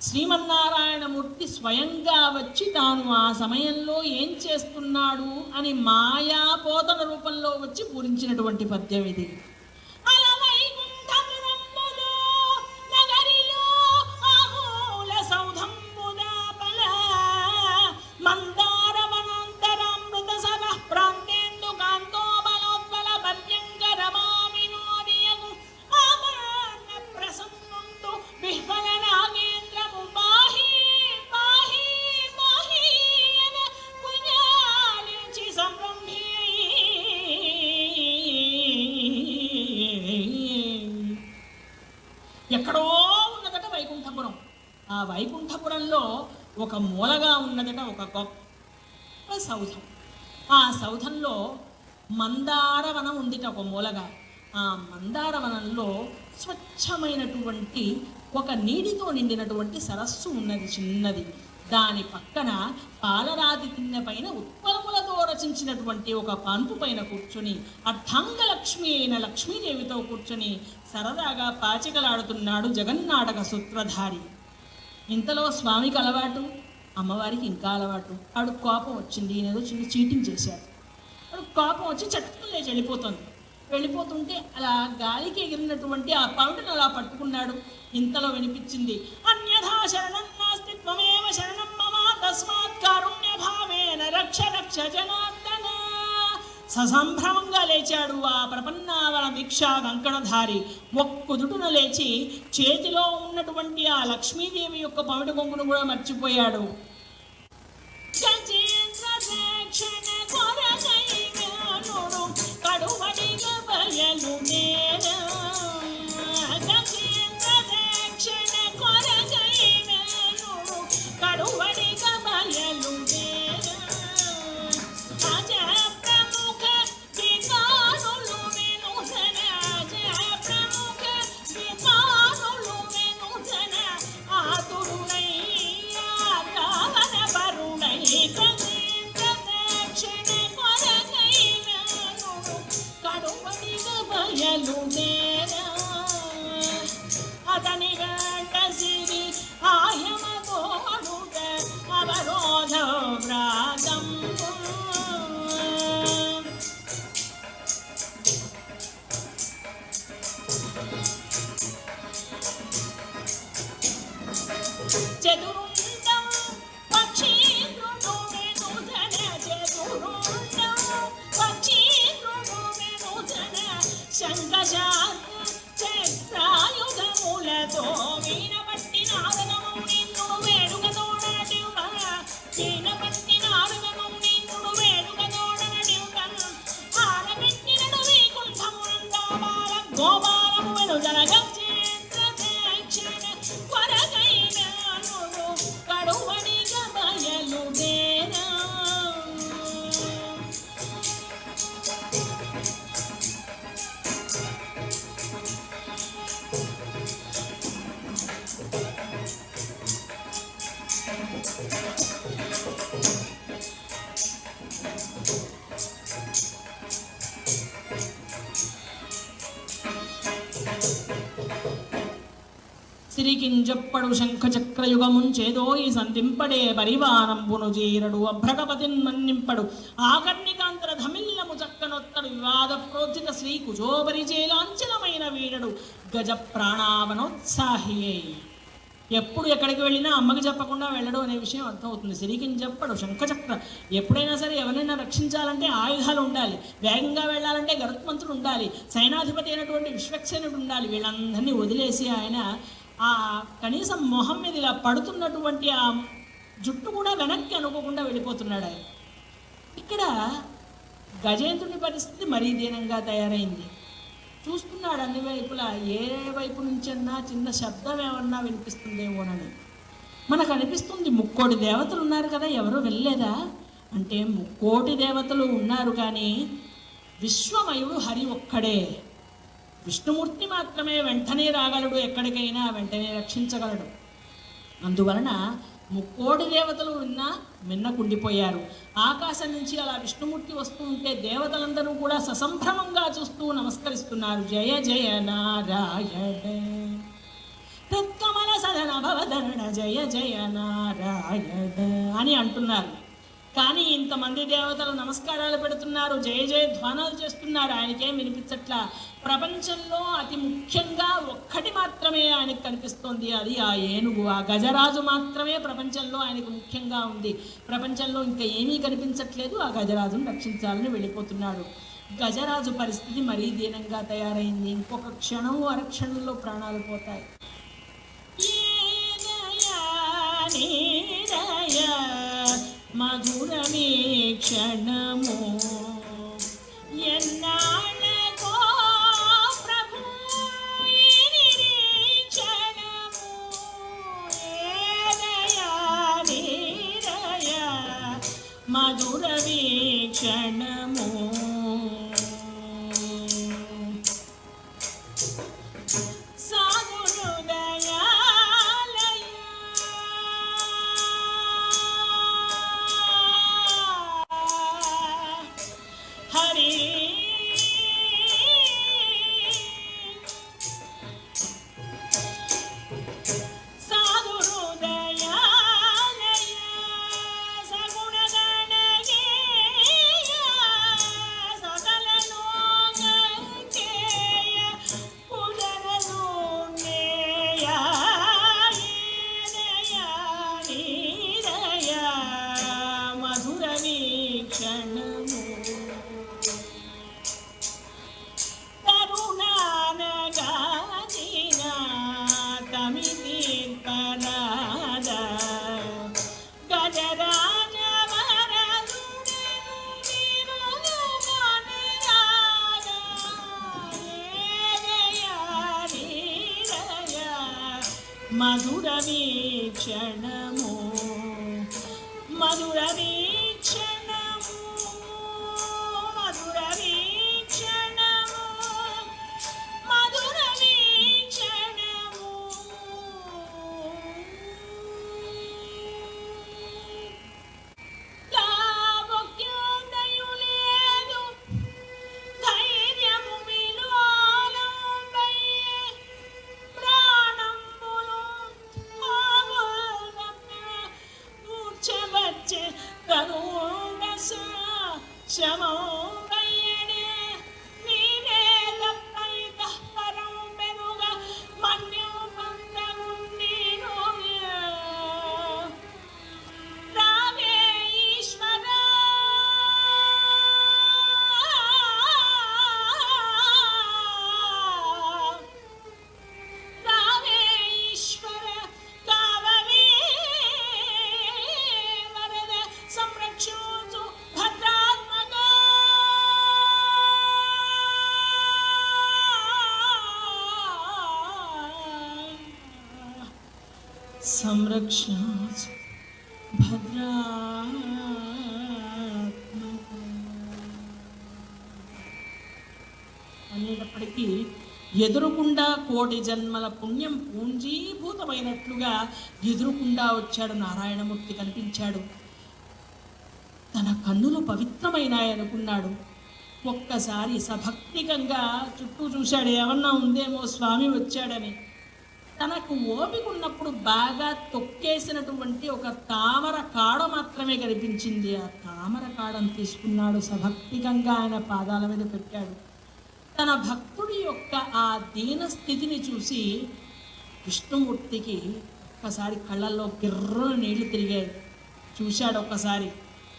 శ్రీమన్నారాయణమూర్తి స్వయంగా వచ్చి తాను ఆ సమయంలో ఏం చేస్తున్నాడు అని మాయా పోతన రూపంలో వచ్చి పూరించినటువంటి పద్యం ఇది. ఎక్కడో ఉన్నదట వైకుంఠపురం. ఆ వైకుంఠపురంలో ఒక మూలగా ఉన్నదట ఒక గొప్ప సౌధం. ఆ సౌధంలో మందారవనం ఉందిట ఒక మూలగా. ఆ మందారవనంలో స్వచ్ఛమైనటువంటి ఒక నీటితో నిండినటువంటి సరస్సు ఉన్నది, చిన్నది. దాని పక్కన పాలరాతి తిన్నె పైన ఉత్పలములతో రచించినటువంటి ఒక పాన్పు పైన కూర్చొని అర్థాంగలక్ష్మి అయిన లక్ష్మీదేవితో కూర్చొని సరదాగా పాచికలాడుతున్నాడు జగన్నాటక సూత్రధారి. ఇంతలో స్వామికి అలవాటు, అమ్మవారికి ఇంకా అలవాటు. ఆడు కోపం వచ్చింది, నేనేదో చిన్న చీటింగ్ చేశాడు. ఆడు కోపం వచ్చి చట్టుకుని లేచి వెళ్ళిపోతుంది. వెళ్ళిపోతుంటే అలా గాలికి ఎగిరినటువంటి ఆ పౌటను అలా పట్టుకున్నాడు. ఇంతలో వినిపించింది, అన్యథా శరణం నాస్తి త్వమేవ శరణం మమ తస్మాత్ కారుణ్య భావేన రక్ష రక్ష జనార్దన. ససంభ్రమంగా లేచాడు ఆ ప్రపన్నావన దీక్షా కంకణధారి. ఒక్కుదుటున లేచి చేతిలో ఉన్నటువంటి ఆ లక్ష్మీదేవి యొక్క పమిడి కొంగును కూడా మర్చిపోయాడు. కడువడిగా బయలు నేరా గజేంద్ర కొరగై వేణుడు కడువడిగా బయలు నేరా అజ ప్రముఖ వికారులు వినుధన అజ ప్రముఖ వికారులు వినుధన ఆతురుడయ్యా రావణ వరుణై గజేంద్ర దక్షిణ కొరగై వేణుడు కడువడిగా బయలు నేరా అతని వెంట సిరి ఆయమ తోడుట అవరోధ వ్రాతం చతురుండం పక్షీంద్రుడు వినుధన చతురుండం పక్షీంద్రుడు వినుధన శంఖశార్క చక్రాయుధములతో వీణపట్టి నారదము నిన్నుడు వేడుక తోడనటివ వీణపట్టి నారదము నిన్నుడు వేడుక తోడనటివ ఆరబెట్టినడు వైకుంఠమునందా బాల గోపాలము వెనుజన గజేంద్ర దక్షిణ కొరగైన కడువడిగా బయలు నేరా సిరికింజప్పడు శంఖచక్రయుగముంచేదోయి సంధింపడే పరివానంబును జీరడు అభ్రగపతిన్ మన్నింపడు ఆకర్ణికాంతర ధమిల్లము చక్కనొత్తడు వివాద ప్రోచిత శ్రీ కుజోపరిచేలాంఛనమైన వీడడు గజ ప్రాణావనోత్సాహియే. ఎప్పుడు ఎక్కడికి వెళ్ళినా అమ్మకి చెప్పకుండా వెళ్ళడు అనే విషయం అర్థమవుతుంది. సిరికింజప్పడు శంఖచక్ర ఎప్పుడైనా సరే ఎవరైనా రక్షించాలంటే ఆయుధాలు ఉండాలి, వేగంగా వెళ్ళాలంటే గరుత్మంతుడు ఉండాలి, సైనాధిపతి అయినటువంటి విశ్వక్సేనుడు ఉండాలి. వీళ్ళందరినీ వదిలేసి ఆయన ఆ కనీసం మొహం మీద ఇలా పడుతున్నటువంటి ఆ జుట్టు కూడా వెనక్కి అనుకోకుండా వెళ్ళిపోతున్నాడు ఆయన. ఇక్కడ గజేంద్రుని పరిస్థితి మరీ దీనంగా తయారైంది. చూస్తున్నాడు అన్ని వైపులా, ఏ వైపు నుంచన్నా చిన్న శబ్దం ఏమన్నా వినిపిస్తుందేమోనని. మనకు అనిపిస్తుంది ముక్కోటి దేవతలు ఉన్నారు కదా, ఎవరు వెళ్ళలేదా అంటే ముక్కోటి దేవతలు ఉన్నారు కానీ విశ్వమయుడు హరి ఒక్కడే. విష్ణుమూర్తి మాత్రమే వెంటనే రాగలడు, ఎక్కడికైనా వెంటనే రక్షించగలడు. అందువలన ముక్కోటి దేవతలు మిన్నకుండిపోయారు. ఆకాశం నుంచి అలా విష్ణుమూర్తి వస్తూ ఉంటే దేవతలందరూ కూడా ససంభ్రమంగా చూస్తూ నమస్కరిస్తున్నారు. జయ జయ నారాయణ తత్కమల సదన భవధరణ జయ జయ నారాయణ అని అంటున్నారు. కానీ ఇంతమంది దేవతలు నమస్కారాలు పెడుతున్నారు, జయ జయ ధ్వానాలు చేస్తున్నారు, ఆయనకేం వినిపించట్లా. ప్రపంచంలో అతి ముఖ్యంగా ఒక్కటి మాత్రమే ఆయనకు కనిపిస్తోంది, అది ఆ ఏనుగు. ఆ గజరాజు మాత్రమే ప్రపంచంలో ఆయనకు ముఖ్యంగా ఉంది. ప్రపంచంలో ఇంకా ఏమీ కనిపించట్లేదు. ఆ గజరాజును రక్షించాలని వెళ్ళిపోతున్నాడు. గజరాజు పరిస్థితి మరీ దీనంగా తయారైంది. ఇంకొక క్షణము అరక్షణంలో ప్రాణాలు పోతాయి. మధురమే క్షణము ఎన్నాళ్ళకో ప్రభు క్షణము ఏదయ మధుర వీక్షణము మధుర వీక్షణము మధుర వీక్షణము మధుర వీక్షణము మధుర వీక్షణము లాభక్యోదయు లేదు ధైర్యము విలోలంబయ్యే ప్రాణంబులు మూర్ఛవచ్చే కరుణస శమోబయ్యడే నీనే తప్పైత పరం పెరుగ మన్యం పందగుండీను రావే ఈశ్వర రావే ఈశ్వర కావవే వరద సంరక్షించు భద్రాత్మక సంరక్షించు భద్రాత్మక అనేటప్పటికీ ఎదురుకుండా కోటి జన్మల పుణ్యం పూంజీభూతమైనట్లుగా ఎదురుకుండా వచ్చాడు నారాయణమూర్తి. కనిపించాడు. తన కన్నులు పవిత్రమైనాయనుకున్నాడు. ఒక్కసారి సభక్తికంగా చుట్టూ చూశాడు. ఏమన్నా ఉందేమో స్వామి వచ్చాడని. తనకు ఓపిక ఉన్నప్పుడు బాగా తొక్కేసినటువంటి ఒక తామర కాడ మాత్రమే కనిపించింది. ఆ తామర కాడను తీసుకున్నాడు. సభక్తికంగా ఆయన పాదాల మీద పెట్టాడు. తన భక్తుడి యొక్క ఆ దీన స్థితిని చూసి విష్ణుమూర్తికి ఒక్కసారి కళ్ళల్లో గిర్ర నీళ్లు తిరిగాయి. చూశాడు ఒక్కసారి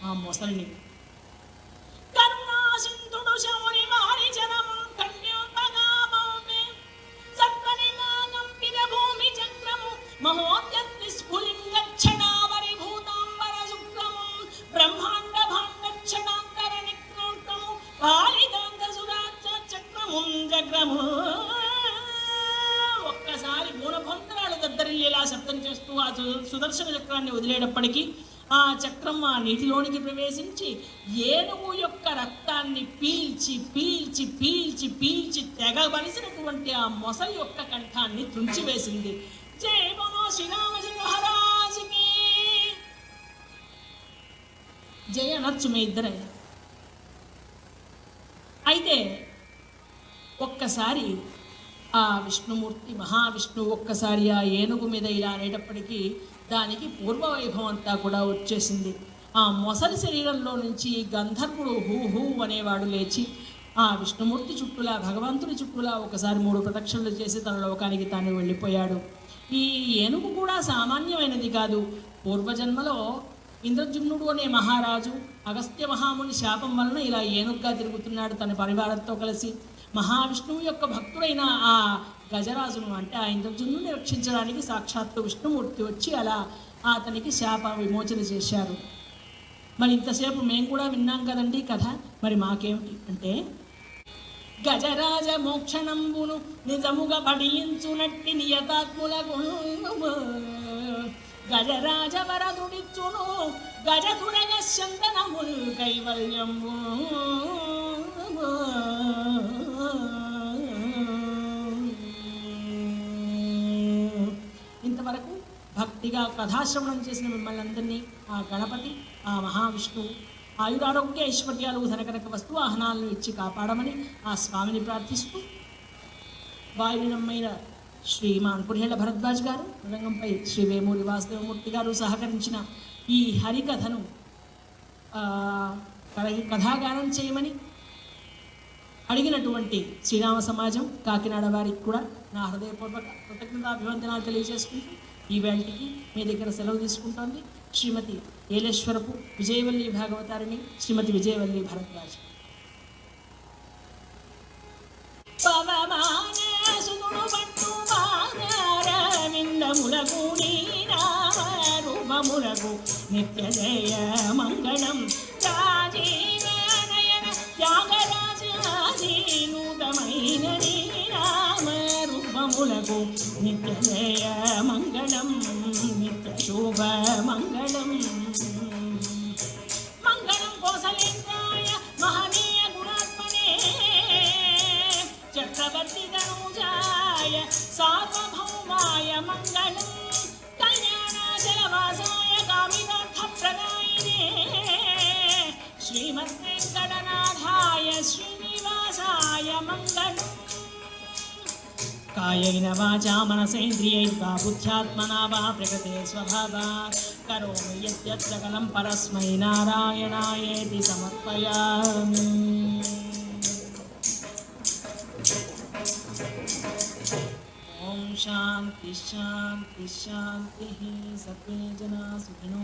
ఆ మొసలిని. కరుణాసింధుడు శౌరి మారి జనము కన్యోపగామౌమే సత్వనినాగంపిత భూమి చక్రము మహోద్యత్తి స్ఫులింగక్షణావరి భూతాంబర శుక్రము బ్రహ్మాండ భాండక్షణాంతర నిక్రోటము పాలిదాంత సురాచ చక్రము జగ్రము. ఒక్కసారి మూలభంతరాలు దద్దరిల్లేలా శబ్దం చేస్తూ ఆ సుదర్శన చక్రాన్ని వదిలేటప్పటికీ ఆ చక్రం ఆ నీటిలోనికి ప్రవేశించి ఏనుగు యొక్క రక్తాన్ని పీల్చి పీల్చి పీల్చి పీల్చి తెగబలిసినటువంటి ఆ మొసలి యొక్క కంఠాన్ని తుంచివేసింది. జై బోలో శ్రీరామచంద్ర మహారాజుకి జయ అనొచ్చు మీ ఇద్దరైనా. అయితే ఒక్కసారి ఆ విష్ణుమూర్తి మహావిష్ణువు ఒక్కసారి ఆ ఏనుగు మీద ఇలా అనేటప్పటికీ దానికి పూర్వవైభవం అంతా కూడా వచ్చేసింది. ఆ మొసలి శరీరంలో నుంచి గంధర్వుడు హూ హూ అనేవాడు లేచి ఆ విష్ణుమూర్తి చుట్టూలా భగవంతుడి చుట్టూలా ఒకసారి 3 ప్రదక్షిణలు చేసి తన లోకానికి తాను వెళ్ళిపోయాడు. ఈ ఏనుగు కూడా సామాన్యమైనది కాదు. పూర్వజన్మలో ఇంద్రజుమ్నుడు అనే మహారాజు అగస్త్య మహాముని శాపం వలన ఇలా ఏనుగ్గా తిరుగుతున్నాడు తన పరివారంతో కలిసి. మహావిష్ణువు యొక్క భక్తుడైన ఆ గజరాజును అంటే ఆ ఇంద్రజుమ్నుని రక్షించడానికి సాక్షాత్తు విష్ణుమూర్తి వచ్చి అలా అతనికి శాప విమోచన చేశారు. మరి ఇంతసేపు మేము కూడా విన్నాం కదండి కథ. మరి మాకేమిటి అంటే గజరాజ మోక్షణంబును నిజముగా పడియించునట్టి నియతాత్ముల గుణము గజరాజ వరదుడిచ్చును గజతుడగ చందనముల్ కైవల్యము. ఇంతవరకు భక్తిగా కథాశ్రవణం చేసిన మిమ్మల్ని అందరినీ ఆ గణపతి ఆ మహావిష్ణువు ఆయురారోగ్య ఐశ్వర్యాలు ధనకనక వస్తు వాహనాలను ఇచ్చి కాపాడమని ఆ స్వామిని ప్రార్థిస్తూ వాయునమ్మైన శ్రీమాన్ పురిహేళ్ల భరద్వాజ్ గారు, మృదంగంపై శ్రీ వేమూరి వాసుదేవమూర్తి గారు సహకరించిన ఈ హరికథను కథాగానం చేయమని అడిగినటువంటి శ్రీరామ సమాజం కాకినాడ వారికి కూడా నా హృదయపూర్వక కృతజ్ఞతాభివందనాలు తెలియజేసుకుంటూ ఈ వేళకి మీ దగ్గర సెలవు తీసుకుంటోంది శ్రీమతి ఏలేశ్వరపు విజయవల్లి భాగవతారిణి శ్రీమతి విజయవల్లి భరద్వాజ్. నిత్య జయ మంగళం రాజీవనయన త్యాగరాజాధీనూతమైన రామ రూపము సర్వలోకములకు నిత్య జయ మంగళం నిత్య శుభ మంగళం మంగళం కోసలేంద్రాయ మహనీయ గుణాత్మనే చక్రవర్తి తనూజాయ సార్వభౌమాయ మంగళం కళ్యాణాచలవాసాయ కామితార్థప్రదాయినే శ్రీమద్వేంకటనాథాయ శ్రీనివాసాయ మంగళం కాయేన వాచా మనసేంద్రియైర్వా బుద్ధ్యాత్మనా వా ప్రకృతే స్వభావాత్ కరోమి యద్యత్ సకలం పరస్మై నారాయణాయేతి సమర్పయామి. ఓం శాంతి శాంతి శాంతి. సర్వే జనా సుఖినో